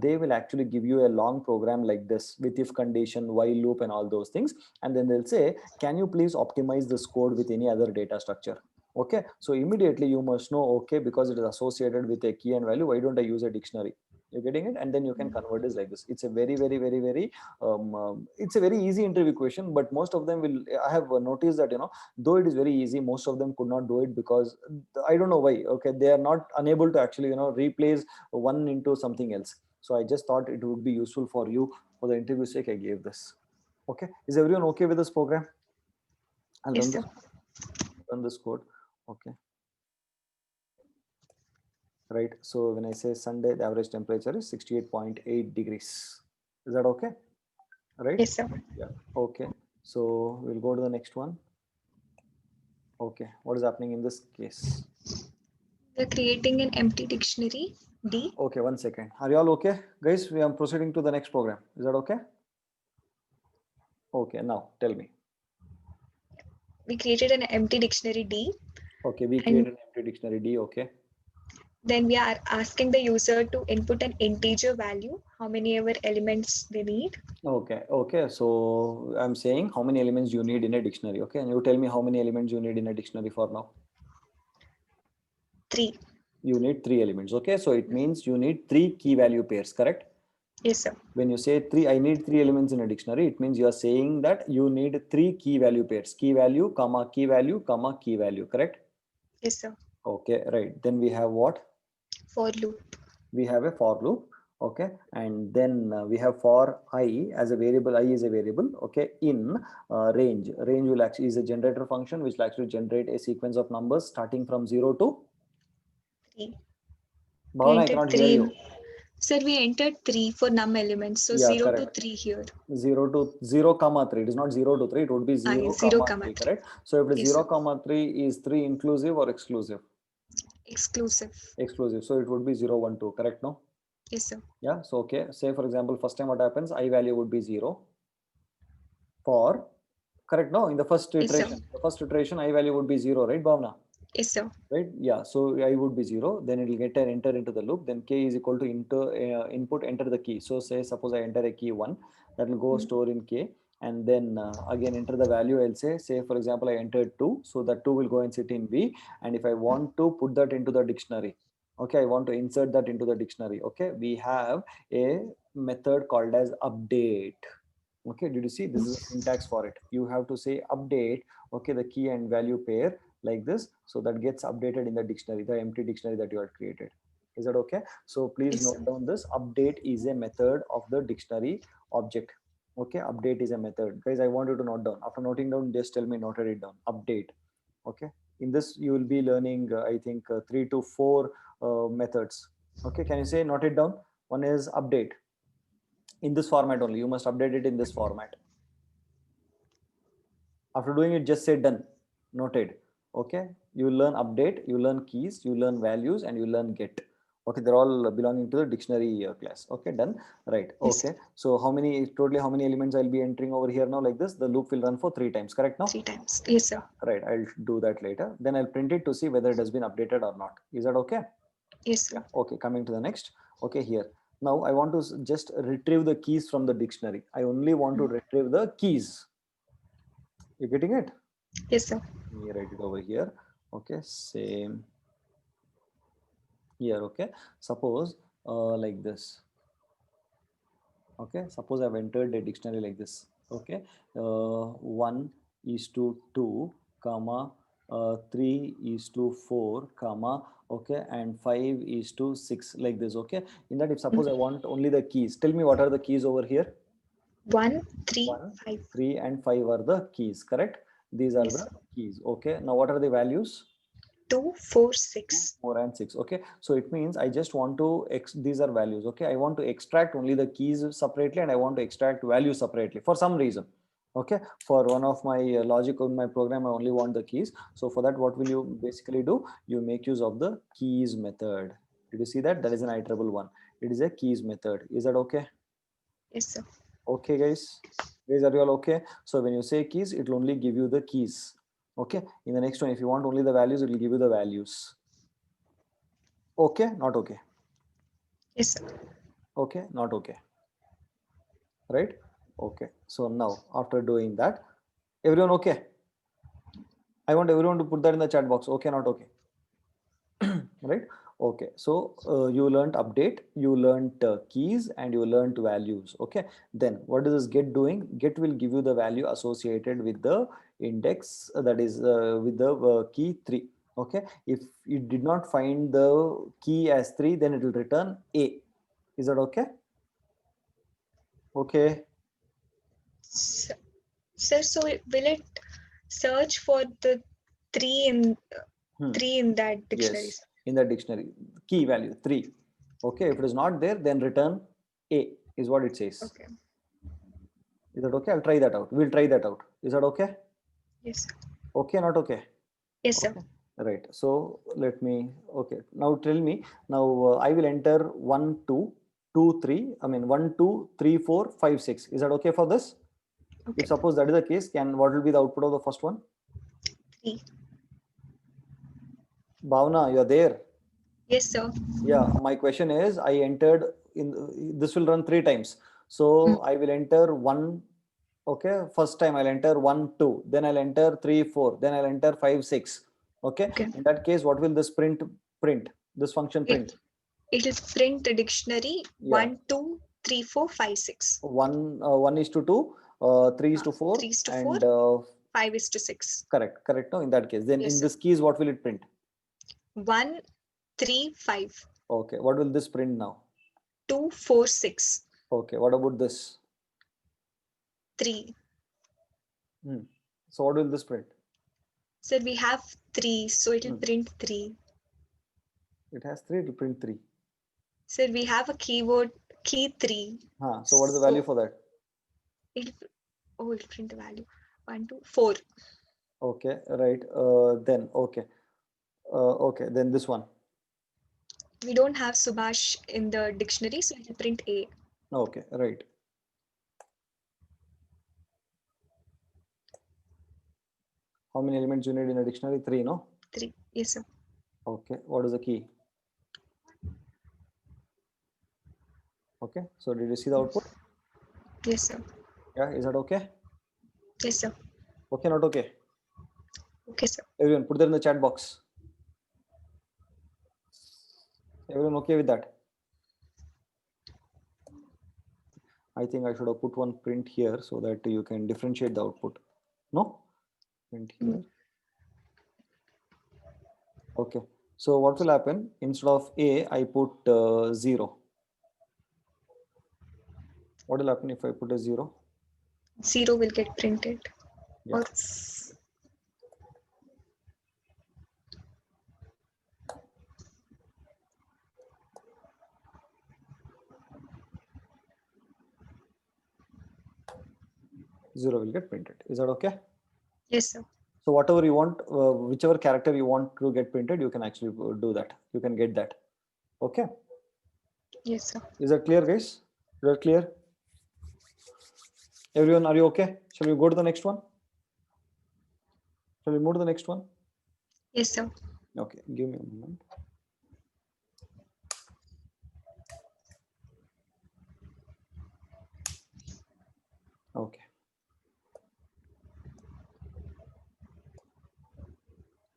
[SPEAKER 1] they will actually give you a long program like this with if condition, while loop, and all those things, and then they'll say, can you please optimize this code with any other data structure? Okay, so immediately you must know, okay, because it is associated with a key and value, why don't I use a dictionary? You're getting it? And then you can convert this like this. It's a very it's a very easy interview question, but most of them will, I have noticed that, you know, though it is very easy, most of them could not do it because I don't know why. Okay, they are not unable to actually, you know, replace one into something else. So I just thought it would be useful for you. For the interview sake, I gave this. Okay, is everyone okay with this program? I'll
[SPEAKER 4] Yes,
[SPEAKER 1] run this code. Okay, right. So when I say Sunday, the average temperature is 68.8 degrees. Is that okay? Right?
[SPEAKER 4] Yes, sir.
[SPEAKER 1] Yeah. Okay. So we'll go to the next one. Okay. What is happening in this case?
[SPEAKER 4] We're creating an empty dictionary, D.
[SPEAKER 1] Okay, 1 second. Are you all okay? Guys, we are proceeding to the next program. Is that okay? Okay, now tell me.
[SPEAKER 4] We created an empty dictionary, D.
[SPEAKER 1] Okay, we created an empty dictionary D, okay.
[SPEAKER 4] Then we are asking the user to input an integer value, how many ever elements they need.
[SPEAKER 1] Okay, okay. So I'm saying how many elements you need in a dictionary, okay? And you tell me how many elements you need in a dictionary for now.
[SPEAKER 4] 3.
[SPEAKER 1] You need 3 elements, okay? So it means you need 3 key value pairs, correct?
[SPEAKER 4] Yes, sir.
[SPEAKER 1] When you say 3, I need 3 elements in a dictionary, it means you are saying that you need 3 key value pairs, key value, comma, key value, comma, key value, correct?
[SPEAKER 4] Yes, sir.
[SPEAKER 1] Okay, right. Then we have what?
[SPEAKER 4] For loop.
[SPEAKER 1] We have a for loop, okay, and then we have for I as a variable. I is a variable, okay, in range. Range will actually is a generator function which will actually generate a sequence of numbers starting from 0 to
[SPEAKER 4] 3.
[SPEAKER 1] Bhavana, I
[SPEAKER 4] Entered
[SPEAKER 1] cannot hear
[SPEAKER 4] 3.
[SPEAKER 1] you.
[SPEAKER 4] Sir, we entered 3 for num elements. So
[SPEAKER 1] Yeah,
[SPEAKER 4] 0
[SPEAKER 1] correct.
[SPEAKER 4] to 3 here.
[SPEAKER 1] 0 to 0 comma 3. It is not 0 to 3. It would be 0,
[SPEAKER 4] 0
[SPEAKER 1] comma
[SPEAKER 4] comma
[SPEAKER 1] 3,
[SPEAKER 4] 3.
[SPEAKER 1] correct? So if it is
[SPEAKER 4] Yes,
[SPEAKER 1] 0
[SPEAKER 4] sir.
[SPEAKER 1] comma 3 is 3 inclusive or exclusive?
[SPEAKER 4] Exclusive.
[SPEAKER 1] Exclusive. So it would be 0, 1, 2, correct? No?
[SPEAKER 4] Yes, sir.
[SPEAKER 1] Yeah. So okay. Say for example, first time what happens? I value would be 0 for, correct? No, in the first
[SPEAKER 4] Yes, sir.
[SPEAKER 1] iteration, I value would be 0, right, Bhavna?
[SPEAKER 4] Yes, sir.
[SPEAKER 1] Right? Yeah. So I would be 0. Then it will get an enter into the loop. Then k is equal to input enter the key. So say suppose I enter a key 1, that will go store in k, and then again enter the value. I'll say for example I entered 2, so that 2 will go and sit in B. And if I want to put that into the dictionary, okay, I want to insert that into the dictionary. Okay, we have a method called as update. Okay, did you see? This is a syntax for it. You have to say update, okay, the key and value pair like this, so that gets updated in the dictionary, the empty dictionary that you had created. Is that okay? So please
[SPEAKER 4] Yes,
[SPEAKER 1] note
[SPEAKER 4] sir.
[SPEAKER 1] down this. Update is a method of the dictionary object. Okay, update is a method. Guys, I want you to note down. After noting down, just tell me noted it down. Update. Okay. In this, you will be learning, I think, 3 to 4 methods. Okay, can you say note it down? One is update. In this format only, you must update it in this format. After doing it, just say done, noted. Okay, you learn update, you learn keys, you learn values, and you learn get. Okay, they're all belonging to the dictionary class. Okay, done. Right.
[SPEAKER 4] Yes.
[SPEAKER 1] Okay, so how many elements I'll be entering over here now? Like this, the loop will run for 3 times, correct? Now
[SPEAKER 4] 3 times. Yes, sir.
[SPEAKER 1] right, I'll do that later. Then I'll print it to see whether it has been updated or not. Is that okay?
[SPEAKER 4] Yes, sir.
[SPEAKER 1] Yeah. Okay, coming to the next. Okay, here now I want to just retrieve the keys from the dictionary. I only want to retrieve the keys. You getting it?
[SPEAKER 4] Yes, sir.
[SPEAKER 1] Let me write it over here. Okay, same here. Okay, suppose like this. Okay, suppose I've entered a dictionary like this. Okay, 1 is to 2, comma 3 is to 4, comma, okay, and 5 is to 6, like this. Okay, in that, if suppose I want only the keys, tell me what are the keys over here?
[SPEAKER 4] 1, 3,
[SPEAKER 1] 1,
[SPEAKER 4] 5.
[SPEAKER 1] 3 and 5 are the keys, correct? These are
[SPEAKER 4] Yes,
[SPEAKER 1] the
[SPEAKER 4] sir.
[SPEAKER 1] keys. Okay. Now what are the values?
[SPEAKER 4] 2, 4, 6.
[SPEAKER 1] 4 and 6. Okay. So it means I just want to, these are values. Okay. I want to extract only the keys separately and I want to extract values separately for some reason. Okay. For one of my logic in my program, I only want the keys. So for that, what will you basically do? You make use of the keys method. Did you see that? That is an IEEE. It is a keys method. Is that okay?
[SPEAKER 4] Yes, sir.
[SPEAKER 1] Okay, guys. Guys, are you all okay? So when you say keys, it will only give you the keys. Okay. In the next one, if you want only the values, it will give you the values. Okay, not okay.
[SPEAKER 4] Yes, sir.
[SPEAKER 1] Okay, not okay. Right? Okay. So now, after doing that, everyone okay? I want everyone to put that in the chat box. Okay, not okay. Right? Okay. So you learned update, you learned keys, and you learned values. Okay. Then what is this get doing? Get will give you the value associated with the index, that is with the key 3. Okay. If you did not find the key as 3, then it will return A. Is that okay? Okay.
[SPEAKER 4] Sir, so will it search for the 3 in
[SPEAKER 1] Hmm.
[SPEAKER 4] 3 in that dictionary?
[SPEAKER 1] Yes, in the dictionary, key value 3. Okay, if it is not there, then return A is what it says.
[SPEAKER 4] Okay.
[SPEAKER 1] Is that okay? I'll try that out. We'll try that out. Is that okay?
[SPEAKER 4] Yes.
[SPEAKER 1] Okay, not okay?
[SPEAKER 4] Yes, sir.
[SPEAKER 1] Okay. Right. So let me, okay. Now tell me, now I will enter 1, 2, 2, 3. I mean 1, 2, 3, 4, 5, 6. Is that okay for this?
[SPEAKER 4] Okay.
[SPEAKER 1] If suppose that is the case, what will be the output of the first one?
[SPEAKER 4] 3.
[SPEAKER 1] Bhavna, you are there.
[SPEAKER 4] Yes, sir.
[SPEAKER 1] Yeah, my question is, I entered in, this will run 3 times. So I will enter 1, okay. First time I'll enter 1, 2, then I'll enter 3, 4, then I'll enter 5, 6. Okay.
[SPEAKER 4] Okay.
[SPEAKER 1] In that case, what will this print? This function print?
[SPEAKER 4] It will print the dictionary
[SPEAKER 1] Yeah.
[SPEAKER 4] 1, 2, 3, 4, 5, 6.
[SPEAKER 1] 1 is to 2, 3 is to 4,
[SPEAKER 4] 3 is to
[SPEAKER 1] and
[SPEAKER 4] 5 is to 6.
[SPEAKER 1] correct. No, in that case, then
[SPEAKER 4] Yes,
[SPEAKER 1] in
[SPEAKER 4] sir.
[SPEAKER 1] this keys, what will it print?
[SPEAKER 4] 1, 3, 5.
[SPEAKER 1] Okay. What will this print now?
[SPEAKER 4] 2, 4, 6.
[SPEAKER 1] Okay. What about this?
[SPEAKER 4] 3.
[SPEAKER 1] So what will this print?
[SPEAKER 4] Sir, we have 3, so it will print 3.
[SPEAKER 1] It has 3, it will print 3.
[SPEAKER 4] Sir, we have a keyword key 3.
[SPEAKER 1] So what is the value for that?
[SPEAKER 4] It'll print the value 1, 2, 4.
[SPEAKER 1] Okay, right. Then okay. Okay, then this one.
[SPEAKER 4] We don't have Subhash in the dictionary, so it'll print A.
[SPEAKER 1] Okay, right. How many elements you need in a dictionary? 3, no?
[SPEAKER 4] 3. Yes, sir.
[SPEAKER 1] Okay, what is the key? Okay, so did you see the output?
[SPEAKER 4] Yes, sir.
[SPEAKER 1] Yeah, is that okay?
[SPEAKER 4] Yes, sir.
[SPEAKER 1] Okay, not okay?
[SPEAKER 4] Okay, sir.
[SPEAKER 1] Everyone, put that in the chat box. Everyone okay with that? I think I should have put one print here so that you can differentiate the output. No? Print here. Okay. So what will happen? Instead of A, I put 0. What will happen if I put a 0?
[SPEAKER 4] 0 will get printed.
[SPEAKER 1] Yeah.
[SPEAKER 4] Or
[SPEAKER 1] 0 will get printed. Is that okay?
[SPEAKER 4] yes, sir.
[SPEAKER 1] So whatever you want, whichever character you want to get printed, you can actually do that. You can get that. Okay.
[SPEAKER 4] Yes, sir.
[SPEAKER 1] Is that clear, guys? Is that clear? Everyone, are you okay? Shall we go to the next one? Shall we move to the next one?
[SPEAKER 4] Yes, sir.
[SPEAKER 1] Okay, give me a moment. Okay.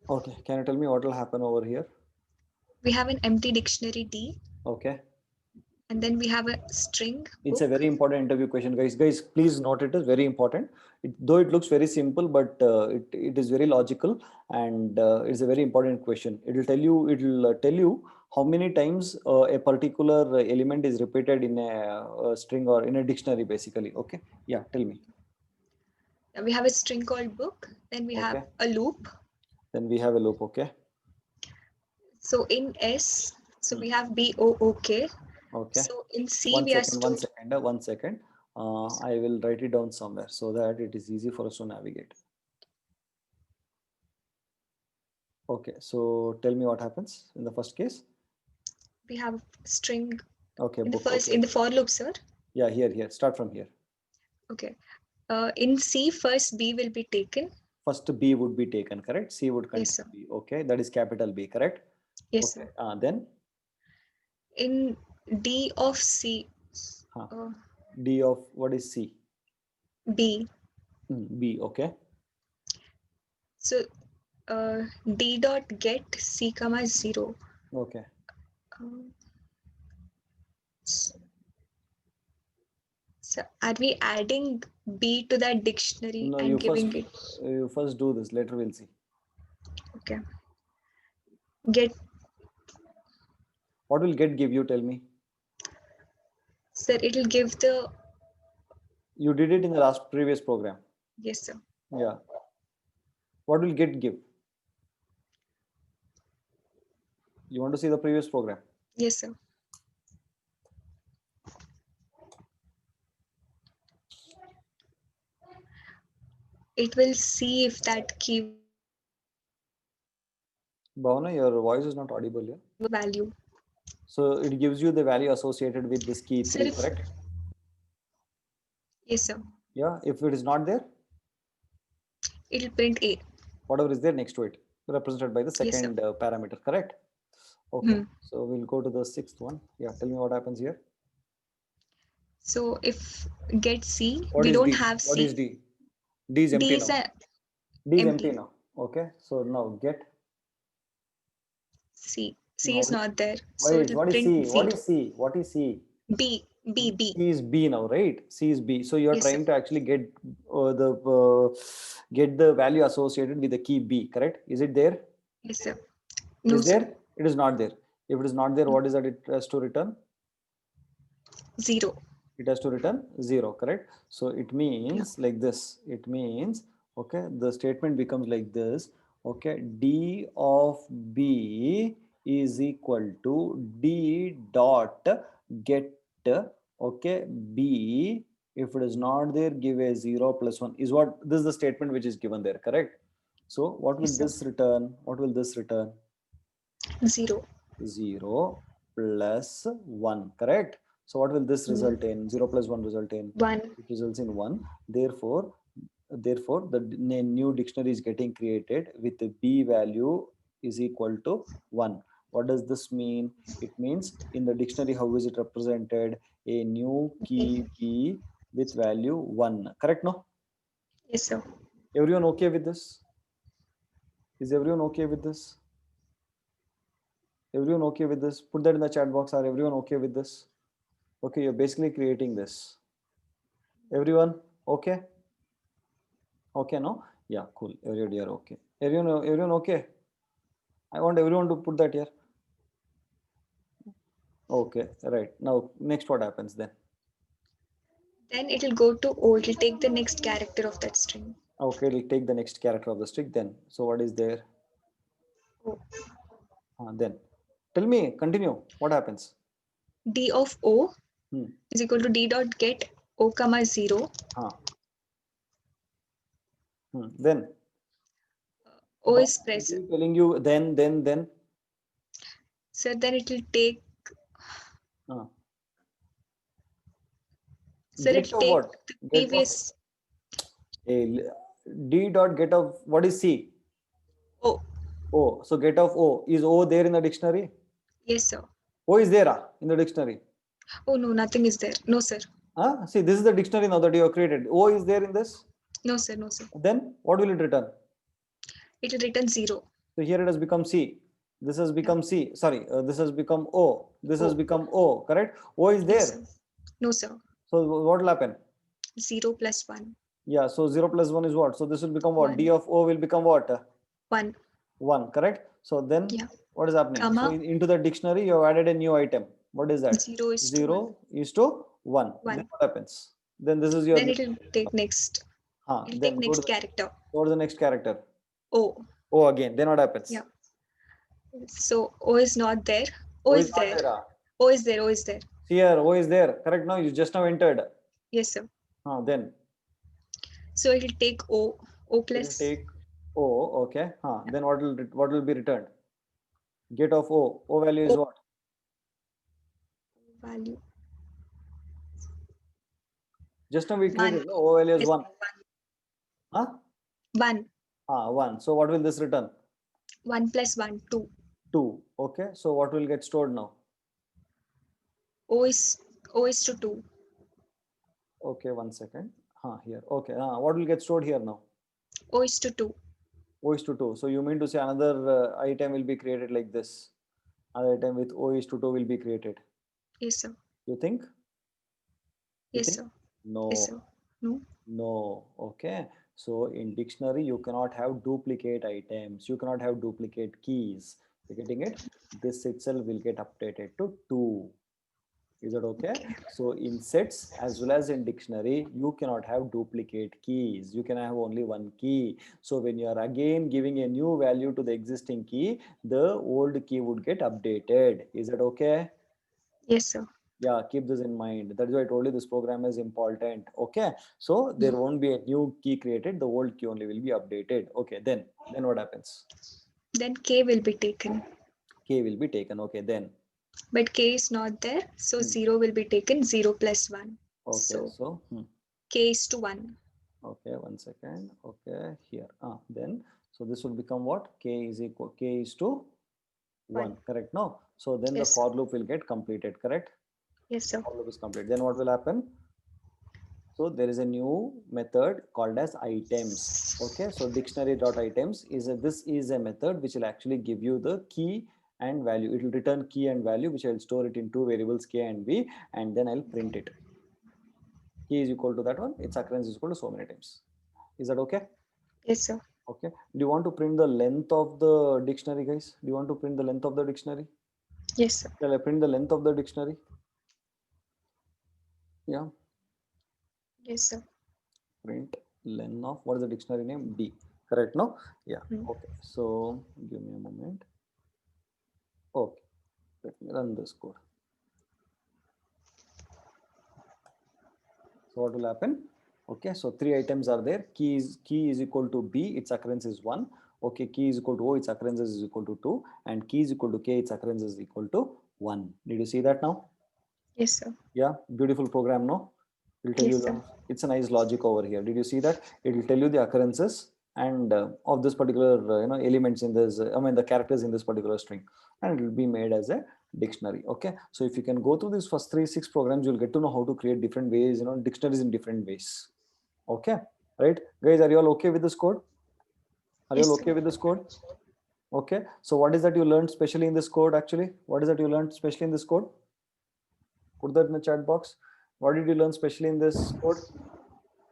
[SPEAKER 1] Okay, can you tell me what will happen over here?
[SPEAKER 4] We have an empty dictionary D,
[SPEAKER 1] Okay.
[SPEAKER 4] and then we have a string.
[SPEAKER 1] It's a very important interview question, guys. Guys, please note it is very important. Though it looks very simple, but it is very logical, and it's a very important question. It will tell you how many times a particular element is repeated in a string or in a dictionary, basically. Okay. Yeah. Tell me.
[SPEAKER 4] We have a string called book. Then we have
[SPEAKER 1] Okay.
[SPEAKER 4] a loop.
[SPEAKER 1] Then we have a loop. Okay.
[SPEAKER 4] So in S, so
[SPEAKER 1] Hmm.
[SPEAKER 4] we have BOOK.
[SPEAKER 1] Okay.
[SPEAKER 4] So in C,
[SPEAKER 1] One
[SPEAKER 4] we are
[SPEAKER 1] second.
[SPEAKER 4] stored.
[SPEAKER 1] 1 second. I will write it down somewhere so that it is easy for us to navigate. Okay. So tell me what happens in the first case.
[SPEAKER 4] We have string
[SPEAKER 1] Okay.
[SPEAKER 4] in the
[SPEAKER 1] Book.
[SPEAKER 4] first
[SPEAKER 1] Okay.
[SPEAKER 4] in the for loop, sir.
[SPEAKER 1] Yeah. Here. Start from here.
[SPEAKER 4] Okay. In C, first B will be taken.
[SPEAKER 1] First B would be taken, correct? C would contain
[SPEAKER 4] Yes, sir.
[SPEAKER 1] B. Okay. That is capital B, correct?
[SPEAKER 4] Yes,
[SPEAKER 1] Okay.
[SPEAKER 4] sir.
[SPEAKER 1] Then
[SPEAKER 4] In D of C,
[SPEAKER 1] Huh.
[SPEAKER 4] uh,
[SPEAKER 1] D of what is C?
[SPEAKER 4] B.
[SPEAKER 1] B. Okay.
[SPEAKER 4] So D dot get C comma 0.
[SPEAKER 1] Okay.
[SPEAKER 4] So are we adding B to that dictionary
[SPEAKER 1] No,
[SPEAKER 4] and
[SPEAKER 1] you
[SPEAKER 4] giving
[SPEAKER 1] first
[SPEAKER 4] it?
[SPEAKER 1] you first do this. Later we'll see.
[SPEAKER 4] Okay. Get,
[SPEAKER 1] What will get give you? Tell me.
[SPEAKER 4] sir, it will give the,
[SPEAKER 1] You did it in the last previous program.
[SPEAKER 4] yes, sir.
[SPEAKER 1] Yeah. What will get give? You want to see the previous program?
[SPEAKER 4] Yes, sir. It will see if that key
[SPEAKER 1] Bhavana, your voice is not audible here.
[SPEAKER 4] value.
[SPEAKER 1] So it gives you the value associated with this key
[SPEAKER 4] Sir,
[SPEAKER 1] 3,
[SPEAKER 4] if,
[SPEAKER 1] correct?
[SPEAKER 4] yes, sir.
[SPEAKER 1] Yeah. If it is not there,
[SPEAKER 4] It will print A.
[SPEAKER 1] whatever is there next to it, represented by the
[SPEAKER 4] Yes, sir.
[SPEAKER 1] second parameter, correct? Okay. So we'll go to the 6th one. Yeah. Tell me what happens here.
[SPEAKER 4] So if get C,
[SPEAKER 1] What
[SPEAKER 4] we
[SPEAKER 1] is
[SPEAKER 4] don't
[SPEAKER 1] D?
[SPEAKER 4] have
[SPEAKER 1] What
[SPEAKER 4] C.
[SPEAKER 1] is D? D is empty
[SPEAKER 4] D is
[SPEAKER 1] now.
[SPEAKER 4] a
[SPEAKER 1] D is
[SPEAKER 4] empty.
[SPEAKER 1] empty now. Okay. So now get.
[SPEAKER 4] C. C
[SPEAKER 1] Now
[SPEAKER 4] is not there. So it will
[SPEAKER 1] what is
[SPEAKER 4] print
[SPEAKER 1] C? What
[SPEAKER 4] 0.
[SPEAKER 1] is C? What is C?
[SPEAKER 4] B. B.
[SPEAKER 1] C is B now, right? C is B. So you are
[SPEAKER 4] Yes, sir.
[SPEAKER 1] trying to actually get get the value associated with the key B, correct? Is it there?
[SPEAKER 4] Yes, sir.
[SPEAKER 1] It
[SPEAKER 4] No,
[SPEAKER 1] is
[SPEAKER 4] sir.
[SPEAKER 1] there? It is not there. If it is not there, what is that it has to return?
[SPEAKER 4] 0.
[SPEAKER 1] It has to return 0, correct? So it means like this. It means, okay, the statement becomes like this. Okay, D of B is equal to D dot get, okay, B. If it is not there, give a 0 plus 1 is what this is the statement which is given there, correct? So what will
[SPEAKER 4] Yes, sir.
[SPEAKER 1] this return? What will this return?
[SPEAKER 4] 0.
[SPEAKER 1] 0 plus 1, correct? So what will this result in? 0 plus 1 result in?
[SPEAKER 4] 1.
[SPEAKER 1] It results in 1. Therefore, the new dictionary is getting created with the B value is equal to 1. What does this mean? It means in the dictionary, how is it represented? A new key B with value 1. Correct, no?
[SPEAKER 4] Yes, sir.
[SPEAKER 1] Everyone okay with this? Is everyone okay with this? Everyone okay with this? Put that in the chat box. Are everyone okay with this? Okay, you're basically creating this. Everyone okay? Okay, no? Yeah, cool. Everybody are okay. Everyone okay? I want everyone to put that here. Okay, right. Now, next what happens then?
[SPEAKER 4] Then it will go to O. It will take the next character of that string.
[SPEAKER 1] Okay, it'll take the next character of the string then. So what is there?
[SPEAKER 4] O.
[SPEAKER 1] Then tell me, continue. What happens?
[SPEAKER 4] D of O
[SPEAKER 1] Hmm.
[SPEAKER 4] is equal to D dot get O comma 0.
[SPEAKER 1] Then
[SPEAKER 4] O is
[SPEAKER 1] I'm
[SPEAKER 4] present.
[SPEAKER 1] telling you then.
[SPEAKER 4] So then it will take, so
[SPEAKER 1] Get
[SPEAKER 4] it will
[SPEAKER 1] of
[SPEAKER 4] take
[SPEAKER 1] what?
[SPEAKER 4] the
[SPEAKER 1] Get of
[SPEAKER 4] previous
[SPEAKER 1] D dot get of what is C?
[SPEAKER 4] O.
[SPEAKER 1] O. So get of O. Is O there in the dictionary?
[SPEAKER 4] Yes, sir.
[SPEAKER 1] O is there in the dictionary.
[SPEAKER 4] Oh, no, nothing is there. No, sir.
[SPEAKER 1] See, this is the dictionary now that you have created. O is there in this.
[SPEAKER 4] No, sir. No, sir.
[SPEAKER 1] Then what will it return?
[SPEAKER 4] It will return 0.
[SPEAKER 1] So here it has become C. This has become C. Sorry, this has become O. This has
[SPEAKER 4] O.
[SPEAKER 1] become O. Correct? O is there.
[SPEAKER 4] Yes, sir. No, sir.
[SPEAKER 1] So what will happen?
[SPEAKER 4] 0 plus 1.
[SPEAKER 1] Yeah. So 0 plus 1 is what? So this will become what?
[SPEAKER 4] 1.
[SPEAKER 1] D of O will become what?
[SPEAKER 4] 1.
[SPEAKER 1] 1. Correct? So then
[SPEAKER 4] Yeah.
[SPEAKER 1] What is happening? So
[SPEAKER 4] Comma.
[SPEAKER 1] into the dictionary, you have added a new item. What is that?
[SPEAKER 4] 0 is to
[SPEAKER 1] 0 is to 1.
[SPEAKER 4] One.
[SPEAKER 1] Then what happens? Then this is your.
[SPEAKER 4] Then it will take next. It'll
[SPEAKER 1] Then
[SPEAKER 4] take
[SPEAKER 1] go to
[SPEAKER 4] next character.
[SPEAKER 1] what is the next character?
[SPEAKER 4] O.
[SPEAKER 1] O again. Then what happens?
[SPEAKER 4] Yeah. So O is not there. O is
[SPEAKER 1] not
[SPEAKER 4] there.
[SPEAKER 1] there.
[SPEAKER 4] O is there. O is there.
[SPEAKER 1] Here, O is there. Correct now. You just now entered.
[SPEAKER 4] Yes, sir.
[SPEAKER 1] Then
[SPEAKER 4] So it will take O. O
[SPEAKER 1] it will
[SPEAKER 4] plus.
[SPEAKER 1] take O. Okay. Then what will be returned? Get of O. O value is
[SPEAKER 4] O.
[SPEAKER 1] what?
[SPEAKER 4] Value.
[SPEAKER 1] Just now we
[SPEAKER 4] One.
[SPEAKER 1] created. No? O value is
[SPEAKER 4] Yes,
[SPEAKER 1] 1. Huh?
[SPEAKER 4] 1.
[SPEAKER 1] 1. So what will this return?
[SPEAKER 4] 1 plus 1, 2.
[SPEAKER 1] 2. Okay. So what will get stored now?
[SPEAKER 4] O is to 2.
[SPEAKER 1] Okay. 1 second. Here. Okay. What will get stored here now?
[SPEAKER 4] O is to 2.
[SPEAKER 1] O is to 2. So you mean to say another item will be created like this? Another item with O is to 2 will be created.
[SPEAKER 4] Yes, sir.
[SPEAKER 1] You think? You
[SPEAKER 4] Yes,
[SPEAKER 1] think?
[SPEAKER 4] sir.
[SPEAKER 1] No.
[SPEAKER 4] Yes, sir. No.
[SPEAKER 1] No. Okay. So in dictionary, you cannot have duplicate items. You cannot have duplicate keys. You're getting it? This itself will get updated to 2. Is that okay? So in sets as well as in dictionary, you cannot have duplicate keys. You can have only one key. So when you are again giving a new value to the existing key, the old key would get updated. Is that okay?
[SPEAKER 4] Yes, sir.
[SPEAKER 1] Yeah, keep this in mind. That is why I told you this program is important. Okay. So there won't be a new key created. The old key only will be updated. Okay. Then what happens?
[SPEAKER 4] Then K will be taken.
[SPEAKER 1] K will be taken. Okay. Then.
[SPEAKER 4] But K is not there. So 0 will be taken. 0 plus 1.
[SPEAKER 1] Okay.
[SPEAKER 4] So,
[SPEAKER 1] So
[SPEAKER 4] K is to 1.
[SPEAKER 1] okay. 1 second. Okay. Here. Then. So this will become what? K is to 1. Correct. No. So then
[SPEAKER 4] Yes,
[SPEAKER 1] the for loop will get completed. Correct.
[SPEAKER 4] Yes, sir.
[SPEAKER 1] For loop is complete. Then what will happen? So there is a new method called as items. Okay, so dictionary.items this is a method which will actually give you the key and value. It will return key and value, which I will store it in two variables k and v, and then I'll print it. Key is equal to that one. Its occurrence is equal to so many times. Is that okay?
[SPEAKER 4] Yes, sir.
[SPEAKER 1] Okay. Do you want to print the length of the dictionary, guys? Do you want to print the length of the dictionary?
[SPEAKER 4] Yes, sir.
[SPEAKER 1] Shall I print the length of the dictionary? Yeah.
[SPEAKER 4] Yes, sir.
[SPEAKER 1] Print len of what is the dictionary name? D. Correct? No? Yeah. Okay. So give me a moment. Okay. Let me run this code. So what will happen? Okay. So 3 items are there. Key is equal to B. Its occurrence is 1. Okay. Key is equal to O. Its occurrence is equal to 2. And key is equal to K. Its occurrence is equal to 1. Did you see that now?
[SPEAKER 4] Yes, sir.
[SPEAKER 1] Yeah. Beautiful program, no? It'll tell
[SPEAKER 4] Yes,
[SPEAKER 1] you
[SPEAKER 4] sir.
[SPEAKER 1] it's a nice logic over here. Did you see that? It will tell you the occurrences and of this particular elements in this. The characters in this particular string, and it will be made as a dictionary. Okay. So if you can go through these first 3-6 programs, you'll get to know how to create different ways. Dictionaries in different ways. Okay. Right, guys. Are you all okay with this code? Are you
[SPEAKER 4] Yes,
[SPEAKER 1] all okay
[SPEAKER 4] sir.
[SPEAKER 1] with this code? Okay. So what is that you learned specially in this code? Actually, what is that you learned specially in this code? Put that in the chat box. What did you learn specially in this code?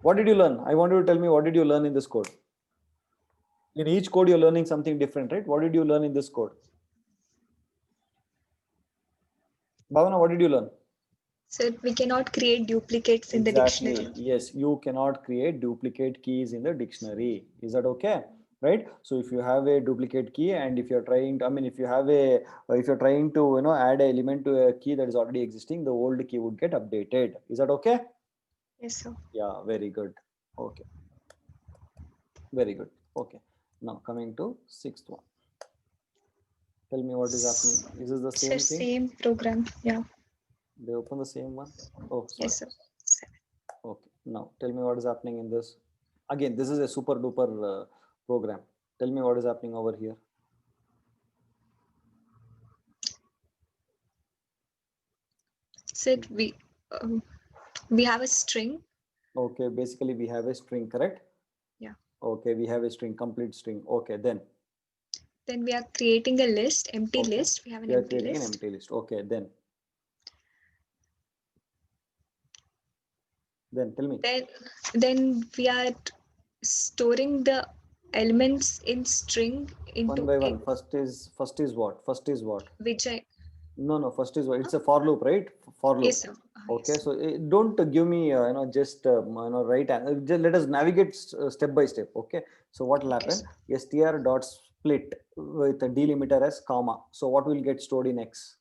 [SPEAKER 1] What did you learn? I want you to tell me, what did you learn in this code? In each code, you're learning something different, right? What did you learn in this code? Bhavana, what did you learn?
[SPEAKER 4] So we cannot create duplicates in the dictionary.
[SPEAKER 1] Yes, you cannot create duplicate keys in the dictionary. Is that okay? Right? So if you have a duplicate key, and if you're trying to, if you're trying to, add an element to a key that is already existing, the old key would get updated. Is that okay?
[SPEAKER 4] Yes, sir.
[SPEAKER 1] Yeah, very good. Okay. Very good. Okay. Now coming to 6th one. Tell me what is happening. Is this the same
[SPEAKER 4] Sir,
[SPEAKER 1] thing?
[SPEAKER 4] same program. Yeah.
[SPEAKER 1] They open the same one? Oh, sorry.
[SPEAKER 4] Yes, sir.
[SPEAKER 1] Okay. Now tell me what is happening in this. Again, this is a super duper program. Tell me what is happening over here.
[SPEAKER 4] So we have a string.
[SPEAKER 1] Okay. Basically, we have a string, correct?
[SPEAKER 4] Yeah.
[SPEAKER 1] Okay. We have a string, complete string. Okay. Then
[SPEAKER 4] we are creating a list, empty
[SPEAKER 1] Okay.
[SPEAKER 4] list. We have an
[SPEAKER 1] we are
[SPEAKER 4] empty
[SPEAKER 1] creating an
[SPEAKER 4] list.
[SPEAKER 1] empty list. Okay. Then tell me.
[SPEAKER 4] Then we are storing the elements in string into
[SPEAKER 1] One by one. First is what? First is what?
[SPEAKER 4] Vijay.
[SPEAKER 1] No. First is what? It's a for loop, right? For loop.
[SPEAKER 4] Yes, sir.
[SPEAKER 1] Okay,
[SPEAKER 4] Yes.
[SPEAKER 1] so don't give me just right just let us navigate step by step. Okay, so what will
[SPEAKER 4] Okay,
[SPEAKER 1] happen? Str dot split with a delimiter as comma. So what will get stored in X?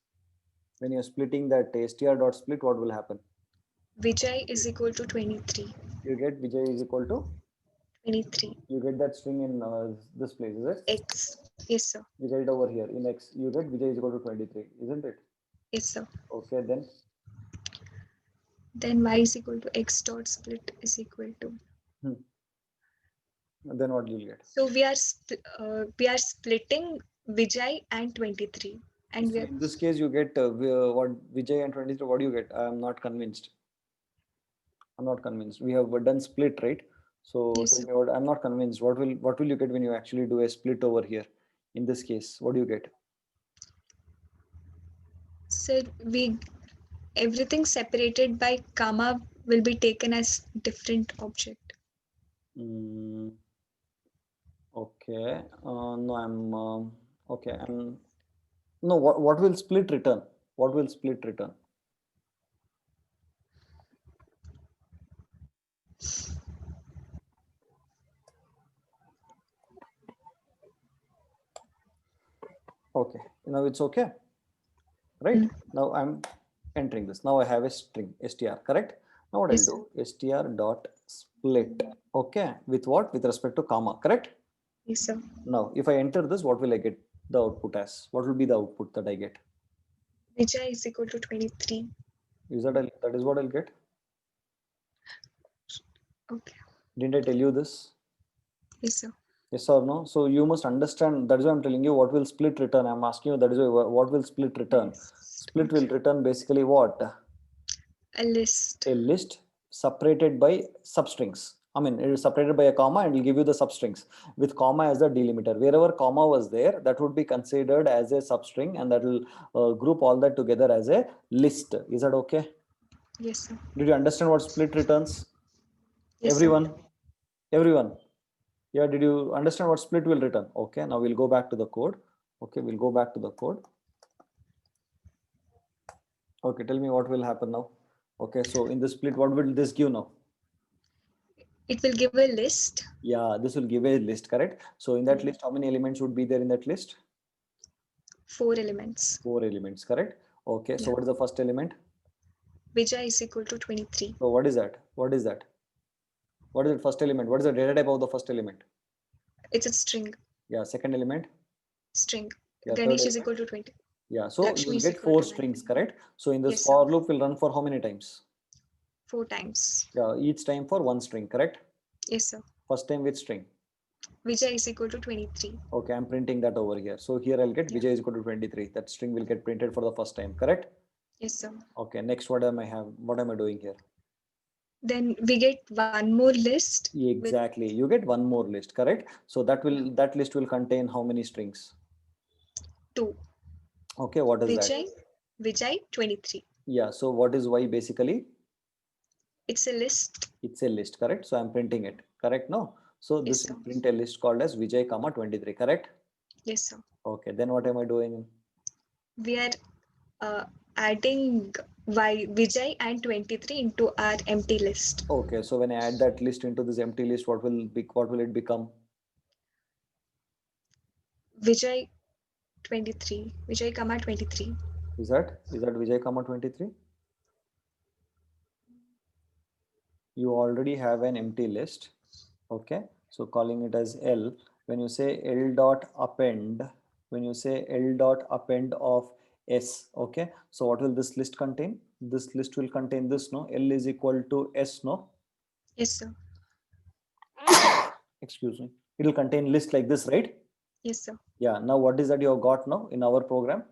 [SPEAKER 1] When you're splitting that str dot split, what will happen?
[SPEAKER 4] Vijay is equal to 23.
[SPEAKER 1] You get Vijay is equal to,
[SPEAKER 4] 23.
[SPEAKER 1] you get that string in this place, is it?
[SPEAKER 4] X. Yes, sir.
[SPEAKER 1] You get it over here in X. You get Vijay is equal to 23, isn't it?
[SPEAKER 4] Yes, sir.
[SPEAKER 1] Okay, then
[SPEAKER 4] Then y is equal to x dot split is equal to.
[SPEAKER 1] then what you'll get?
[SPEAKER 4] So we are splitting Vijay and 23, and
[SPEAKER 1] So in this case, you get what Vijay and 23. What do you get? I'm not convinced. I'm not convinced. We have done split, right? So
[SPEAKER 4] Yes,
[SPEAKER 1] tell
[SPEAKER 4] sir.
[SPEAKER 1] me what, I'm not convinced. What will you get when you actually do a split over here? In this case, what do you get?
[SPEAKER 4] So everything separated by comma will be taken as different object.
[SPEAKER 1] Okay. No, I'm okay. No. What will split return? What will split return? Okay. Now it's okay, right? Now I'm entering this. Now I have a string str, correct? Now what
[SPEAKER 4] Yes,
[SPEAKER 1] I'll do? Str dot split. Okay. With what? With respect to comma, correct?
[SPEAKER 4] Yes, sir.
[SPEAKER 1] Now, if I enter this, what will I get the output as? What will be the output that I get?
[SPEAKER 4] Vijay is equal to 23.
[SPEAKER 1] Is that that is what I'll get?
[SPEAKER 4] Okay.
[SPEAKER 1] Didn't I tell you this?
[SPEAKER 4] Yes, sir.
[SPEAKER 1] Yes or no? So you must understand. That is why I'm telling you what will split return. I'm asking you that is why what will split return? Split will return basically what?
[SPEAKER 4] A list.
[SPEAKER 1] A list separated by substrings. I mean, it is separated by a comma and it will give you the substrings with comma as the delimiter. Wherever comma was there, that would be considered as a substring and that will group all that together as a list. Is that okay?
[SPEAKER 4] Yes, sir.
[SPEAKER 1] Did you understand what split returns?
[SPEAKER 4] Yes,
[SPEAKER 1] Everyone?
[SPEAKER 4] sir.
[SPEAKER 1] Everyone? Yeah, did you understand what split will return? Okay, now we'll go back to the code. Okay, we'll go back to the code. Okay, tell me what will happen now. Okay, so in the split, what will this give now?
[SPEAKER 4] It will give a list.
[SPEAKER 1] Yeah, this will give a list, correct? So in that list, how many elements would be there in that list?
[SPEAKER 4] 4 elements.
[SPEAKER 1] 4 elements, correct? Okay, so
[SPEAKER 4] Yeah.
[SPEAKER 1] what is the first element?
[SPEAKER 4] Vijay is equal to 23.
[SPEAKER 1] So what is that? What is that? What is the first element? What is the data type of the first element?
[SPEAKER 4] It's a string.
[SPEAKER 1] Yeah, second element?
[SPEAKER 4] String.
[SPEAKER 1] Yeah, third
[SPEAKER 4] Ganesh is
[SPEAKER 1] element?
[SPEAKER 4] equal to 20.
[SPEAKER 1] Yeah, so
[SPEAKER 4] Lakshmi
[SPEAKER 1] you will
[SPEAKER 4] is
[SPEAKER 1] get
[SPEAKER 4] equal
[SPEAKER 1] 4
[SPEAKER 4] to
[SPEAKER 1] strings,
[SPEAKER 4] 19.
[SPEAKER 1] correct? So in this
[SPEAKER 4] Yes, sir.
[SPEAKER 1] for loop will run for how many times?
[SPEAKER 4] 4 times.
[SPEAKER 1] Yeah, each time for one string, correct?
[SPEAKER 4] Yes, sir.
[SPEAKER 1] First time with string.
[SPEAKER 4] Vijay is equal to 23.
[SPEAKER 1] Okay, I'm printing that over here. So here I'll get
[SPEAKER 4] Yeah.
[SPEAKER 1] Vijay is equal to 23. That string will get printed for the first time, correct?
[SPEAKER 4] Yes, sir.
[SPEAKER 1] Okay, next what am I doing here?
[SPEAKER 4] Then we get one more list.
[SPEAKER 1] Exactly. You get one more list, correct? So that list will contain how many strings?
[SPEAKER 4] 2.
[SPEAKER 1] Okay, what is that?
[SPEAKER 4] Vijay 23.
[SPEAKER 1] Yeah, so what is Y basically?
[SPEAKER 4] It's a list.
[SPEAKER 1] It's a list, correct? So I'm printing it, correct? No. So
[SPEAKER 4] Yes,
[SPEAKER 1] this
[SPEAKER 4] sir.
[SPEAKER 1] will print a list called as Vijay, 23, correct?
[SPEAKER 4] Yes, sir.
[SPEAKER 1] Okay, then what am I doing?
[SPEAKER 4] We are adding Vijay and 23 into our empty list.
[SPEAKER 1] Okay, so when I add that list into this empty list, what will it become?
[SPEAKER 4] Vijay 23. Vijay, 23.
[SPEAKER 1] Is that Vijay, 23? You already have an empty list. Okay, so calling it as L. When you say L dot append, of S, okay, so what will this list contain? This list will contain this, no? L is equal to S, no?
[SPEAKER 4] Yes, sir.
[SPEAKER 1] Excuse me. It will contain list like this, right?
[SPEAKER 4] Yes, sir.
[SPEAKER 1] Yeah, now what is that you have got now in our program?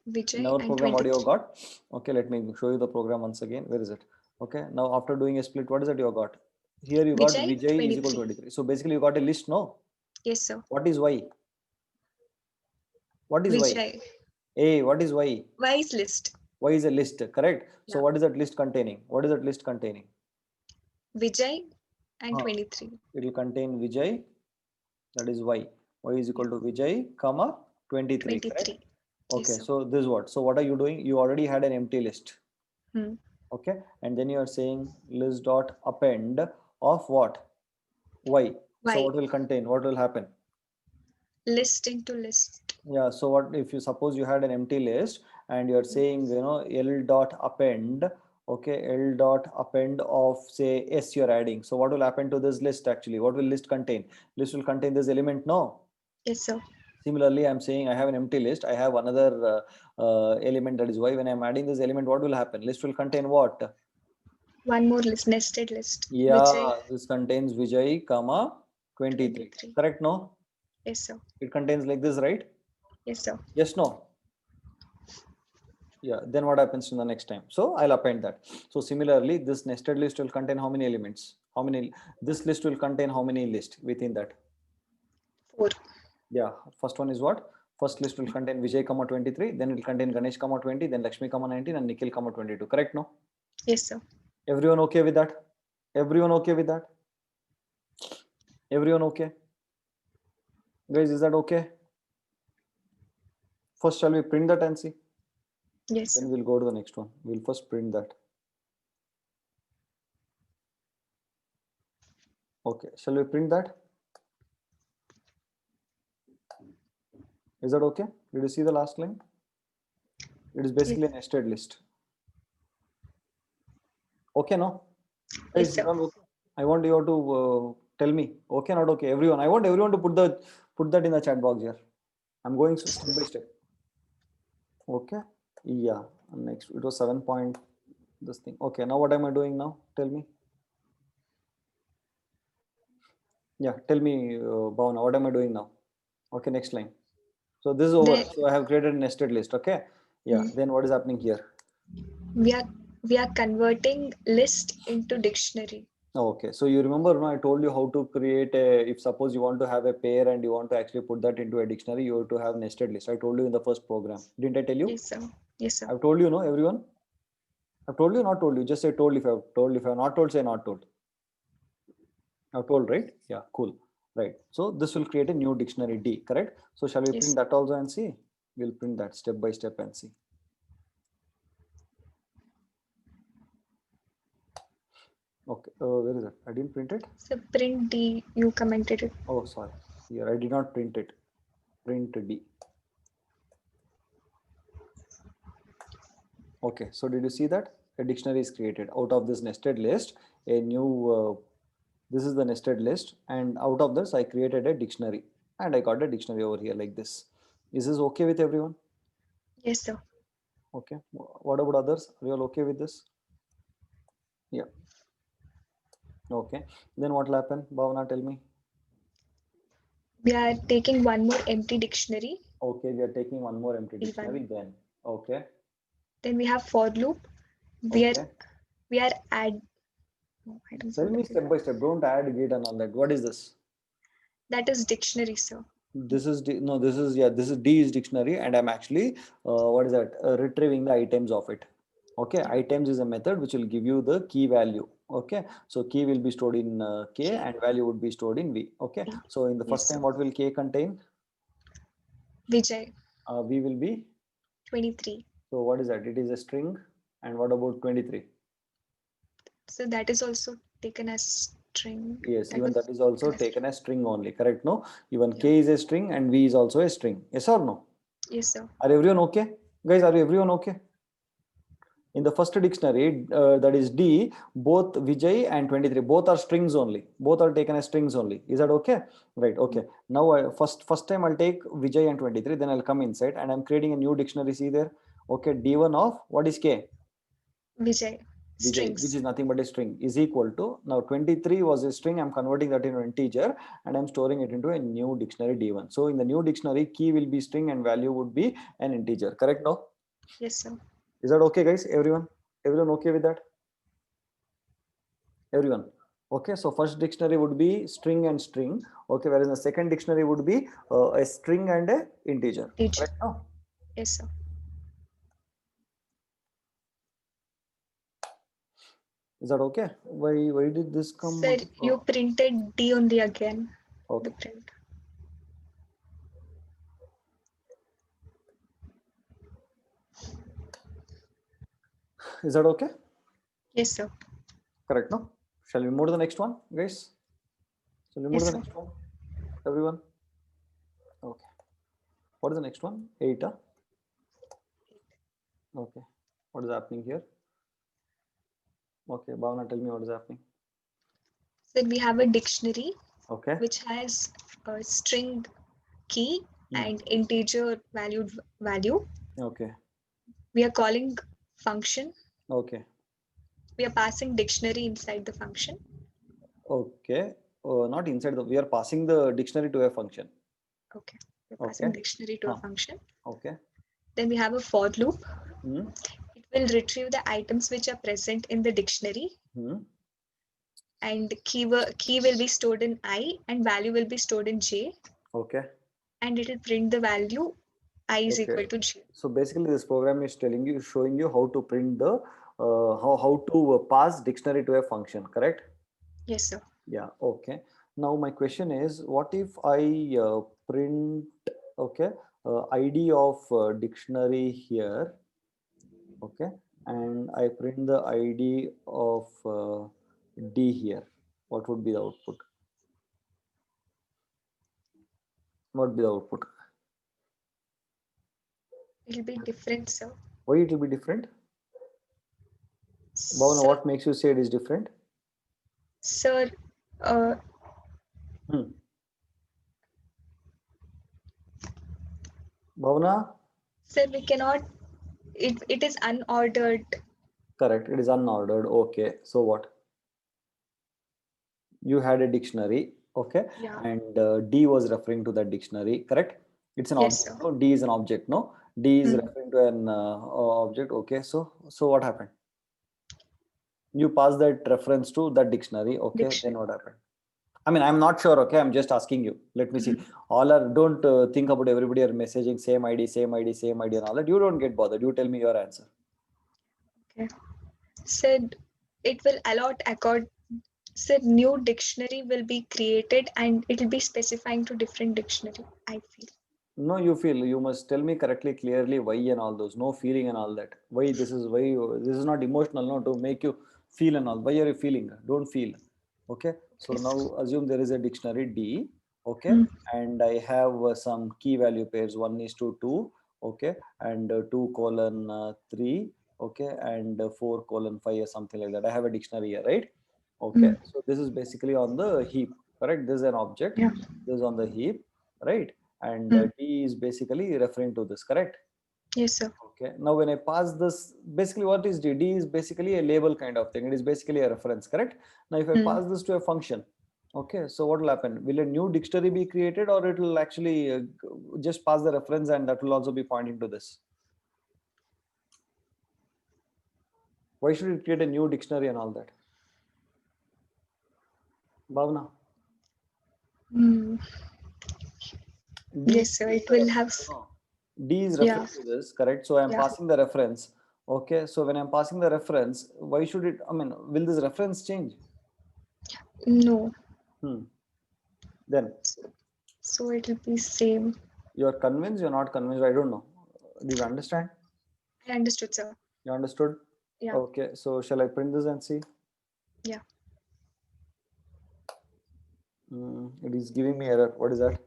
[SPEAKER 4] Vijay
[SPEAKER 1] In our
[SPEAKER 4] and
[SPEAKER 1] program, what you
[SPEAKER 4] 23.
[SPEAKER 1] have got? Okay, let me show you the program once again. Where is it? Okay, now after doing a split, what is that you have got? Here you got
[SPEAKER 4] Vijay,
[SPEAKER 1] Vijay is equal to 23. So basically you got a list, no?
[SPEAKER 4] Yes, sir.
[SPEAKER 1] What is Y? What is Y?
[SPEAKER 4] Vijay.
[SPEAKER 1] Hey, what is Y?
[SPEAKER 4] Y is list.
[SPEAKER 1] Y is a list, correct? So
[SPEAKER 4] Yeah.
[SPEAKER 1] what is that list containing? What is that list containing?
[SPEAKER 4] Vijay and
[SPEAKER 1] Huh.
[SPEAKER 4] 23.
[SPEAKER 1] It will contain Vijay That is y. Y is equal to Vijay, comma 23. Correct?
[SPEAKER 4] 23.
[SPEAKER 1] Okay,
[SPEAKER 4] Yes, sir.
[SPEAKER 1] so this is what? So what are you doing? You already had an empty list.
[SPEAKER 4] Hmm.
[SPEAKER 1] Okay, and then you are saying list dot append of what? Y. So
[SPEAKER 4] Y.
[SPEAKER 1] what will contain? What will happen?
[SPEAKER 4] List into list.
[SPEAKER 1] Yeah, so what if you suppose you had an empty list and you're saying, L dot append, okay, L dot append of say S you're adding. So what will happen to this list actually? What will list contain? List will contain this element, no?
[SPEAKER 4] Yes, sir.
[SPEAKER 1] Similarly, I'm saying I have an empty list. I have another element that is Y. When I'm adding this element, what will happen? List will contain what?
[SPEAKER 4] One more list, nested list.
[SPEAKER 1] Yeah,
[SPEAKER 4] Vijay,
[SPEAKER 1] this contains Vijay, comma 23.
[SPEAKER 4] 23.
[SPEAKER 1] Correct, no?
[SPEAKER 4] Yes, sir.
[SPEAKER 1] It contains like this, right?
[SPEAKER 4] Yes, sir.
[SPEAKER 1] Yes, no? Yeah, then what happens in the next time? So I'll append that. So similarly, this nested list will contain how many elements? This list will contain how many lists within that?
[SPEAKER 4] 4.
[SPEAKER 1] Yeah, first one is what? First list will contain Vijay, comma 23, then it will contain Ganesh, comma 20, then Lakshmi, comma 19, and Nikhil, comma 22. Correct, no?
[SPEAKER 4] Yes, sir.
[SPEAKER 1] Everyone okay with that? Everyone okay with that? Everyone okay? Guys, is that okay? First, shall we print that and see?
[SPEAKER 4] Yes, sir.
[SPEAKER 1] Then we'll go to the next one. We'll first print that. Okay, shall we print that? Is that okay? Did you see the last line? It is basically a nested list. Okay, no?
[SPEAKER 4] Yes,
[SPEAKER 1] Guys,
[SPEAKER 4] sir.
[SPEAKER 1] you all okay? I want you all to tell me, okay, not okay, everyone. I want everyone to put that in the chat box here. I'm going step by step. Okay, yeah. Next, it was 7 point this thing. Okay, now what am I doing now? Tell me. Yeah, tell me, Bhavana, what am I doing now? Okay, next line. So this is over.
[SPEAKER 4] Then-
[SPEAKER 1] So I have created a nested list. Okay. Yeah. Then what is happening here?
[SPEAKER 4] We are converting list into dictionary.
[SPEAKER 1] Okay. So you remember, no, I told you how to create if suppose you want to have a pair and you want to actually put that into a dictionary, you have to have nested list. I told you in the first program. Didn't I tell you?
[SPEAKER 4] Yes, sir. Yes, sir.
[SPEAKER 1] I've told you, no, everyone? I've told you, not told you. Just say told if I've told. If I've not told, say not told. I've told, right? Yeah, cool. Right. So this will create a new dictionary D, correct? So shall we
[SPEAKER 4] Yes.
[SPEAKER 1] print that also and see? We'll print that step by step and see. Okay, where is it? I didn't print it.
[SPEAKER 4] So print D, you commented it.
[SPEAKER 1] Oh, sorry. Here, I did not print it. Print D. Okay, so did you see that? A dictionary is created out of this nested list. A new, this is the nested list. And out of this, I created a dictionary. And I got a dictionary over here like this. Is this okay with everyone?
[SPEAKER 4] Yes, sir.
[SPEAKER 1] Okay. What about others? Are you all okay with this? Yeah. Okay. Then what will happen? Bhavana, tell me.
[SPEAKER 4] We are taking one more empty dictionary.
[SPEAKER 1] Okay, we are taking one more empty
[SPEAKER 4] D1.
[SPEAKER 1] dictionary then. Okay.
[SPEAKER 4] Then we have for loop.
[SPEAKER 1] Okay.
[SPEAKER 4] We are add. No, I don't
[SPEAKER 1] Tell
[SPEAKER 4] know
[SPEAKER 1] me
[SPEAKER 4] what
[SPEAKER 1] step by step. Don't add, gate and all that. What is this?
[SPEAKER 4] that is dictionary, sir.
[SPEAKER 1] This is no. This is this is D is dictionary, and I'm actually what is that? Retrieving the items of it. Okay, items is a method which will give you the key value. Okay, so key will be stored in K and value would be stored in V. Okay, so in the first
[SPEAKER 4] Yes,
[SPEAKER 1] time,
[SPEAKER 4] sir.
[SPEAKER 1] what will K contain?
[SPEAKER 4] Vijay,
[SPEAKER 1] V will be.
[SPEAKER 4] 23.
[SPEAKER 1] So what is that? It is a string. And what about 23?
[SPEAKER 4] So that is also taken as string.
[SPEAKER 1] Yes,
[SPEAKER 4] That
[SPEAKER 1] even
[SPEAKER 4] was
[SPEAKER 1] that is also
[SPEAKER 4] as
[SPEAKER 1] taken as string only. Correct? No, even
[SPEAKER 4] Yeah.
[SPEAKER 1] K is a string and V is also a string. Yes or no?
[SPEAKER 4] Yes, sir.
[SPEAKER 1] Are everyone okay? Guys, are everyone okay? In the first dictionary, that is D, both Vijay and 23, both are strings only. Both are taken as strings only. Is that okay? Right, okay. Now, first time I'll take Vijay and 23, then I'll come inside and I'm creating a new dictionary. See there? Okay, D1 of, what is K?
[SPEAKER 4] Vijay.
[SPEAKER 1] Vijay,
[SPEAKER 4] Strings.
[SPEAKER 1] which is nothing but a string, is equal to, now 23 was a string, I'm converting that into an integer and I'm storing it into a new dictionary D1. So in the new dictionary, key will be string and value would be an integer. Correct now?
[SPEAKER 4] Yes, sir.
[SPEAKER 1] Is that okay, guys? Everyone okay with that? Everyone. Okay, so first dictionary would be string and string. Okay, whereas the second dictionary would be a string and a integer.
[SPEAKER 4] Integer.
[SPEAKER 1] Correct now?
[SPEAKER 4] Yes, sir.
[SPEAKER 1] Is that okay? Why did this come?
[SPEAKER 4] Sir, you printed D only again.
[SPEAKER 1] Okay.
[SPEAKER 4] The print.
[SPEAKER 1] Is that okay?
[SPEAKER 4] Yes, sir.
[SPEAKER 1] Correct, no? Shall we move to the next one, guys? Shall we move
[SPEAKER 4] Yes,
[SPEAKER 1] to the
[SPEAKER 4] sir.
[SPEAKER 1] next one? Everyone? Okay. What is the next one? 8, huh? Okay. What is happening here? Okay, Bhavana, tell me what is happening.
[SPEAKER 4] So we have a dictionary
[SPEAKER 1] Okay.
[SPEAKER 4] which has a string key
[SPEAKER 1] Hmm.
[SPEAKER 4] and integer valued value.
[SPEAKER 1] Okay.
[SPEAKER 4] We are calling function.
[SPEAKER 1] Okay.
[SPEAKER 4] We are passing dictionary inside the function.
[SPEAKER 1] Okay. Not inside the, we are passing the dictionary to a function.
[SPEAKER 4] Okay. We're passing
[SPEAKER 1] Okay.
[SPEAKER 4] dictionary to a
[SPEAKER 1] Huh.
[SPEAKER 4] function.
[SPEAKER 1] Okay.
[SPEAKER 4] Then we have a for loop.
[SPEAKER 1] Hmm.
[SPEAKER 4] It will retrieve the items which are present in the dictionary,
[SPEAKER 1] Hmm.
[SPEAKER 4] and key will be stored in I and value will be stored in J,
[SPEAKER 1] Okay.
[SPEAKER 4] and it will print the value I is
[SPEAKER 1] Okay.
[SPEAKER 4] equal to J.
[SPEAKER 1] So basically this program is telling you, showing you how to print the, how to pass dictionary to a function, correct?
[SPEAKER 4] Yes, sir.
[SPEAKER 1] Yeah, okay. Now my question is, what if I print, okay, ID of dictionary here, okay, and I print the ID of D here. What would be the output? What would be the output?
[SPEAKER 4] It will be different, sir.
[SPEAKER 1] Why it will be different? Bhavana,
[SPEAKER 4] Sir,
[SPEAKER 1] what makes you say it is different?
[SPEAKER 4] sir, uh,
[SPEAKER 1] Hmm. Bhavana?
[SPEAKER 4] sir, we cannot. It is unordered.
[SPEAKER 1] Correct. It is unordered. Okay. So what? You had a dictionary. Okay.
[SPEAKER 4] Yeah.
[SPEAKER 1] And D was referring to that dictionary. Correct. It's an
[SPEAKER 4] Yes,
[SPEAKER 1] object.
[SPEAKER 4] sir.
[SPEAKER 1] No? D is an object. No. D is
[SPEAKER 4] Hmm.
[SPEAKER 1] referring to an object. Okay. So what happened? You pass that reference to that dictionary. Okay.
[SPEAKER 4] Dictionary.
[SPEAKER 1] Then what happened? I mean, I'm not sure. Okay. I'm just asking you. Let me see. All are, don't think about everybody are messaging same ID, same ID, same ID and all that. You don't get bothered. You tell me your answer.
[SPEAKER 4] Said it will allot accord. Said new dictionary will be created and it will be specifying to different dictionary. I feel.
[SPEAKER 1] No, you feel, you must tell me correctly, clearly why and all those. No feeling and all that. Why this is, why this is not emotional, no, to make you feel and all. Why are you feeling? Don't feel. Okay. So
[SPEAKER 4] Okay.
[SPEAKER 1] now assume there is a dictionary D. Okay.
[SPEAKER 4] Hmm.
[SPEAKER 1] And I have some key value pairs. 1 is to 2. Okay. And 2:3. Okay. And 4:5 or something like that. I have a dictionary here, right? Okay. So this is basically on the heap, correct? This is an object.
[SPEAKER 4] Yeah.
[SPEAKER 1] This is on the heap, right? And D is basically referring to this, correct?
[SPEAKER 4] Yes, sir.
[SPEAKER 1] Okay. Now when I pass this, basically what is D? D is basically a label kind of thing. It is basically a reference, correct? Now if I pass this to a function, okay, so what will happen? Will a new dictionary be created, or it will actually just pass the reference and that will also be pointing to this? Why should it create a new dictionary and all that? Bhavna?
[SPEAKER 4] Hmm.
[SPEAKER 1] D
[SPEAKER 4] Yes, sir. It will have.
[SPEAKER 1] D is
[SPEAKER 4] Yeah.
[SPEAKER 1] referring to this, correct? So I'm
[SPEAKER 4] Yeah.
[SPEAKER 1] passing the reference. Okay, so when I'm passing the reference, why should it, I mean, will this reference change?
[SPEAKER 4] No.
[SPEAKER 1] Then
[SPEAKER 4] So it will be same.
[SPEAKER 1] you're convinced, you're not convinced, I don't know. Did you understand?
[SPEAKER 4] I understood, sir.
[SPEAKER 1] You understood?
[SPEAKER 4] Yeah.
[SPEAKER 1] Okay, so shall I print this and see?
[SPEAKER 4] Yeah.
[SPEAKER 1] It is giving me error. What is that?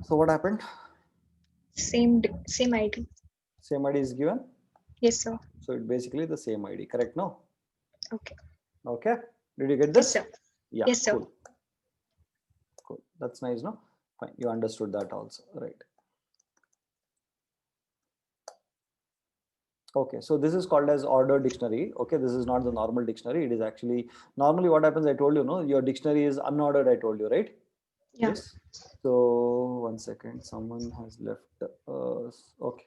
[SPEAKER 1] So what happened?
[SPEAKER 4] Same ID.
[SPEAKER 1] Same ID is given.
[SPEAKER 4] Yes, sir.
[SPEAKER 1] So it basically the same ID, correct? No?
[SPEAKER 4] Okay.
[SPEAKER 1] Okay. Did you get
[SPEAKER 4] Yes,
[SPEAKER 1] this?
[SPEAKER 4] sir.
[SPEAKER 1] Yeah.
[SPEAKER 4] Yes, sir.
[SPEAKER 1] Cool. Cool. That's nice, no? Fine. You understood that also, right? Okay, so this is called as ordered dictionary. Okay, this is not the normal dictionary. It is actually, normally what happens, I told you, no, your dictionary is unordered, I told you, right?
[SPEAKER 4] Yeah.
[SPEAKER 1] Yes. So 1 second, someone has left. Okay.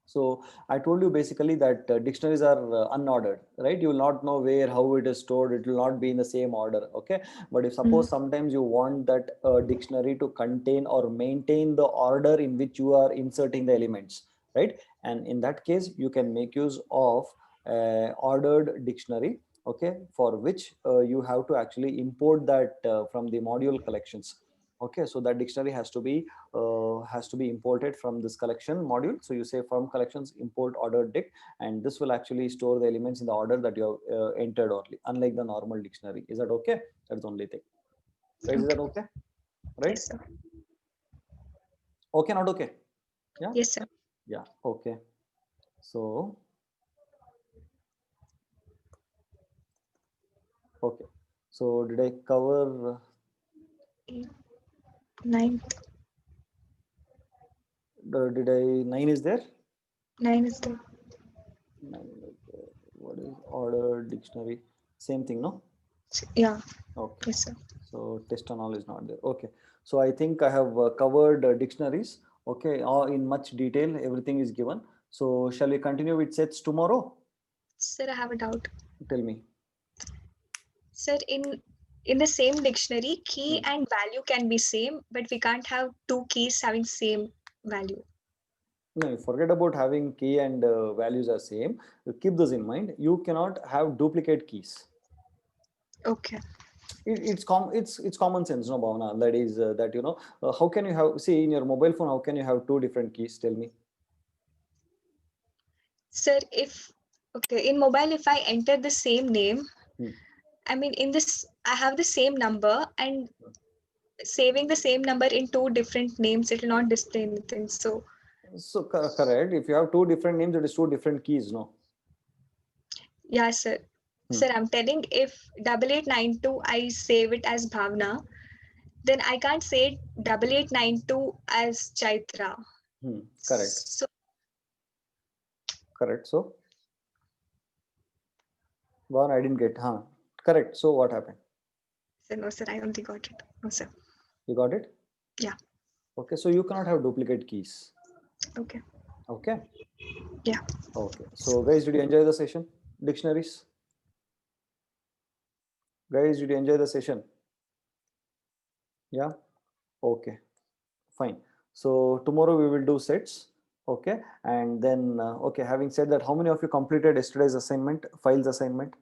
[SPEAKER 1] So I told you basically that dictionaries are unordered, right? You will not know where, how it is stored. It will not be in the same order. Okay. But if suppose sometimes you want that dictionary to contain or maintain the order in which you are inserting the elements, right? And in that case, you can make use of ordered dictionary, okay, for which you have to actually import that from the module collections. Okay, so that dictionary has to be imported from this collection module. So you say from collections import ordered dict, and this will actually store the elements in the order that you have entered only, unlike the normal dictionary. Is that okay? That's the only thing. Guys, is that okay? Right?
[SPEAKER 4] Yes, sir.
[SPEAKER 1] Okay, not okay? Yeah.
[SPEAKER 4] Yes, sir.
[SPEAKER 1] Yeah. Okay. So okay. So did I cover?
[SPEAKER 4] Ninth.
[SPEAKER 1] Did I 9 is there?
[SPEAKER 4] 9 is there.
[SPEAKER 1] 9 is there. What is ordered dictionary? Same thing, no?
[SPEAKER 4] Yeah.
[SPEAKER 1] Okay.
[SPEAKER 4] Yes, sir.
[SPEAKER 1] So test and all is not there. Okay. So I think I have covered dictionaries. Okay. In much detail, everything is given. So shall we continue with sets tomorrow?
[SPEAKER 4] Sir, I have a doubt.
[SPEAKER 1] Tell me.
[SPEAKER 4] Sir, in the same dictionary, key and value can be same, but we can't have two keys having same value.
[SPEAKER 1] No, you forget about having key and values are same. You keep this in mind. You cannot have duplicate keys.
[SPEAKER 4] Okay.
[SPEAKER 1] It's common sense, no, Bhavana? That is that, you know, how can you have, see, in your mobile phone, how can you have two different keys? Tell me.
[SPEAKER 4] Sir, in mobile, if I enter the same name,
[SPEAKER 1] Hmm.
[SPEAKER 4] I mean, in this, I have the same number, and saving the same number in two different names, it will not display anything. So,
[SPEAKER 1] Correct. If you have two different names, it is two different keys, no?
[SPEAKER 4] yeah, sir. Sir, I'm telling, if 8892 I save it as Bhavna, then I can't say 8892 as Chaitra.
[SPEAKER 1] Correct.
[SPEAKER 4] So,
[SPEAKER 1] Correct. So, one I didn't get. Correct. So what happened?
[SPEAKER 4] sir, no, sir, I only got it. No, sir.
[SPEAKER 1] You got it?
[SPEAKER 4] Yeah.
[SPEAKER 1] Okay. So you cannot have duplicate keys.
[SPEAKER 4] Okay.
[SPEAKER 1] Okay.
[SPEAKER 4] Yeah.
[SPEAKER 1] Okay. So guys, did you enjoy the session? Dictionaries? Guys, did you enjoy the session? Yeah. Okay. Fine. So tomorrow we will do sets. Okay. And then, okay, having said that, how many of you completed yesterday's assignment, files assignment?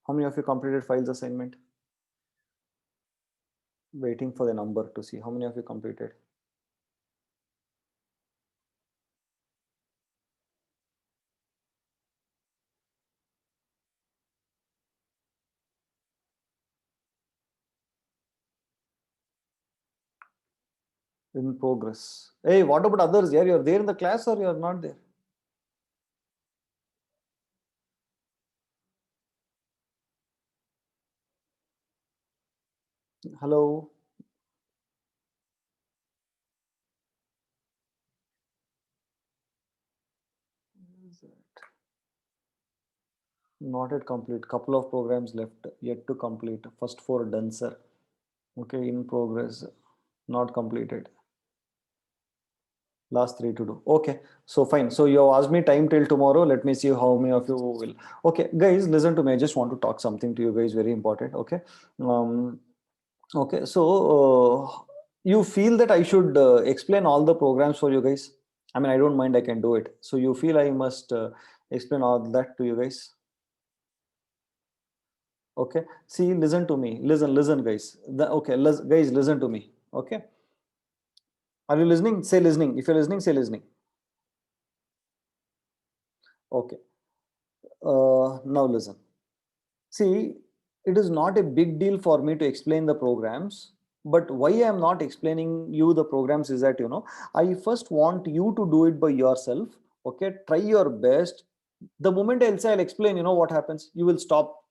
[SPEAKER 1] How many of you completed files assignment? Waiting for the number to see how many of you completed. In progress. Hey, what about others? Yeah, you're there in the class or you're not there? Hello. Not yet complete. Couple of programs left yet to complete. First 4 done, sir. Okay, in progress, not completed. Last 3 to do. Okay, so fine. So you have asked me time till tomorrow. Let me see how many of you will. Okay, guys, listen to me. I just want to talk something to you guys. Very important. Okay. Okay. So you feel that I should explain all the programs for you guys? I mean, I don't mind. I can do it. So you feel I must explain all that to you guys? Okay. See, listen to me. Listen, guys. Okay, guys, listen to me. Okay. Are you listening? Say listening. If you're listening, say listening. Okay. Now listen. See, it is not a big deal for me to explain the programs, but why I am not explaining you the programs is that, you know, I first want you to do it by yourself. Okay, try your best. The moment I'll explain, you know what happens? You will stop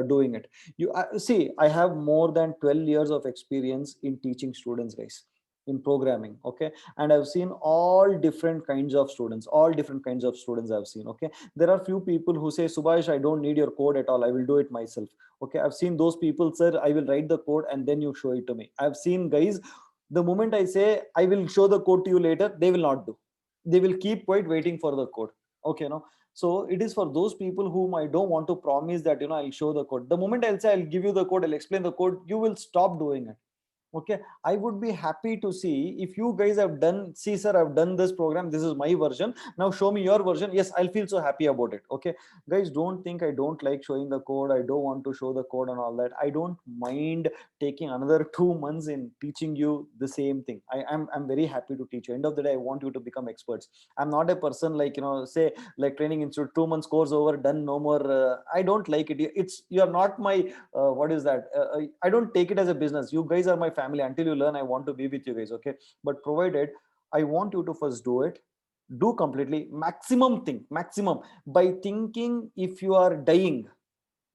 [SPEAKER 1] doing it. See, I have more than 12 years of experience in teaching students, guys, in programming. Okay, and I've seen all different kinds of students. I've seen. Okay, there are few people who say, Subhash, I don't need your code at all. I will do it myself. Okay, I've seen those people, sir. I will write the code and then you show it to me. I've seen guys, the moment I say I will show the code to you later, they will not do. They will keep quiet waiting for the code. Okay, no. So it is for those people whom I don't want to promise that, you know, I'll show the code. The moment I'll say I'll give you the code, I'll explain the code, you will stop doing it. Okay, I would be happy to see if you guys have done, see sir, I've done this program, this is my version, now show me your version. Yes, I'll feel so happy about it. Okay, guys, don't think I don't like showing the code, I don't want to show the code and all that. I don't mind taking another 2 months in teaching you the same thing. I'm very happy to teach you. End of the day, I want you to become experts. I'm not a person like, say like training institute, 2 months course over, done, no more. I don't like it. You're not my what is that, I don't take it as a business. You guys are my family. Until you learn, I want to be with you guys. Okay, but provided, I want you to first do it, do completely, maximum thing, maximum, by thinking. If you are dying,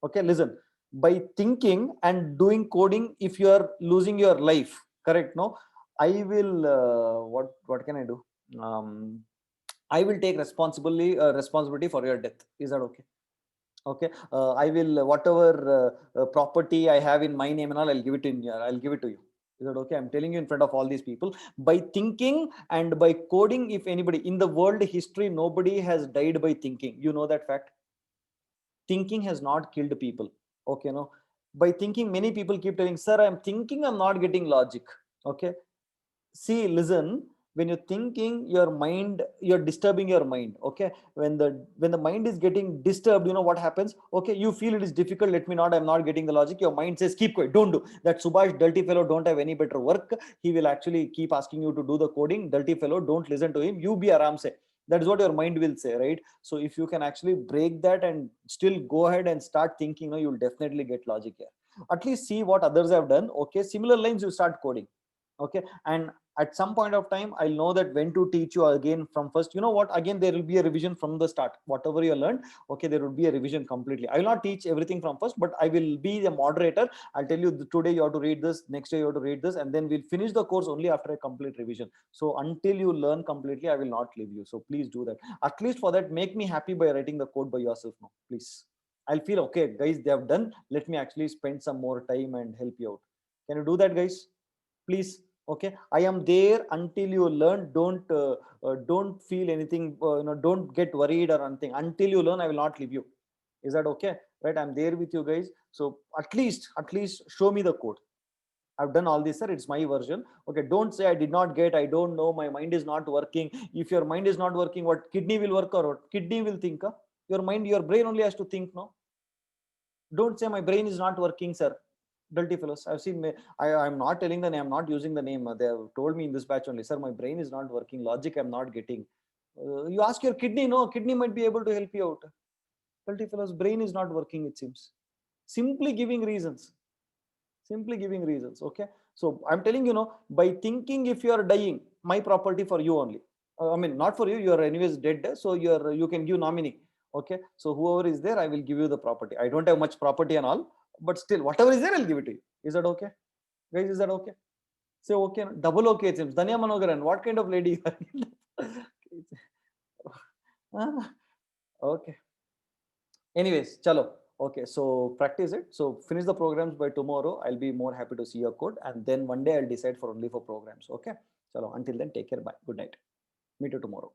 [SPEAKER 1] okay, listen, by thinking and doing coding, if you are losing your life, correct? No, I will what can I do? I will take responsibility for your death. Is that okay? Okay, I will, whatever property I have in my name and all, I'll give it in here, I'll give it to you. Is that okay? I'm telling you in front of all these people, by thinking and by coding. If anybody in the world history, nobody has died by thinking. You know that fact? Thinking has not killed people. Okay, no, by thinking, many people keep telling, sir, I'm thinking, I'm not getting logic. Okay, see, listen, when you're thinking, your mind, you're disturbing your mind. Okay, when the mind is getting disturbed, you know what happens? Okay, you feel it is difficult, let me not, I'm not getting the logic. Your mind says, keep quiet, don't do that. Subhash, dirty fellow, don't have any better work. He will actually keep asking you to do the coding. Dirty fellow, don't listen to him, you be aram se. That is what your mind will say, right? So if you can actually break that and still go ahead and start thinking, you'll definitely get logic here. At least see what others have done. Okay, similar lines, you start coding. Okay, and at some point of time, I'll know that when to teach you again from first. You know what, again there will be a revision from the start, whatever you learned. Okay, there will be a revision completely. I will not teach everything from first, but I will be the moderator. I'll tell you, today you have to read this, next day you have to read this, and then we'll finish the course only after a complete revision. So until you learn completely, I will not leave you. So please do that. At least for that, make me happy by writing the code by yourself now, please. I'll feel, okay guys, they have done, let me actually spend some more time and help you out. Can you do that, guys? Please. Okay, I am there until you learn. Don't feel anything, don't get worried or anything. Until you learn, I will not leave you. Is that okay? Right, I'm there with you guys. So at least show me the code. I've done all this, sir, it's my version. Okay, don't say I did not get, I don't know, my mind is not working. If your mind is not working, what kidney will work, or what kidney will think? Your mind, your brain only has to think. No, don't say my brain is not working, sir. Dirty fellows, I've seen. I'm not telling the name, I'm not using the name. They have told me in this batch only, sir, my brain is not working, logic I'm not getting. You ask your kidney. No, kidney might be able to help you out. Dirty fellows, brain is not working, it seems. Simply giving reasons. Okay, so I'm telling you, by thinking, if you are dying, my property for you only. I mean, not for you, you are anyways dead, so you can give nominee. Okay, so whoever is there, I will give you the property. I don't have much property and all, but still, whatever is there, I'll give it to you. Is that okay, guys? Is that okay? Say okay. Double okay, it seems. Danya Manogaran, what kind of lady you are? Okay. Anyways, chalo. Okay, so practice it. So finish the programs by tomorrow. I'll be more happy to see your code, and then one day I'll decide for only for programs. Okay, chalo. Until then, take care. Bye. Good night. Meet you tomorrow.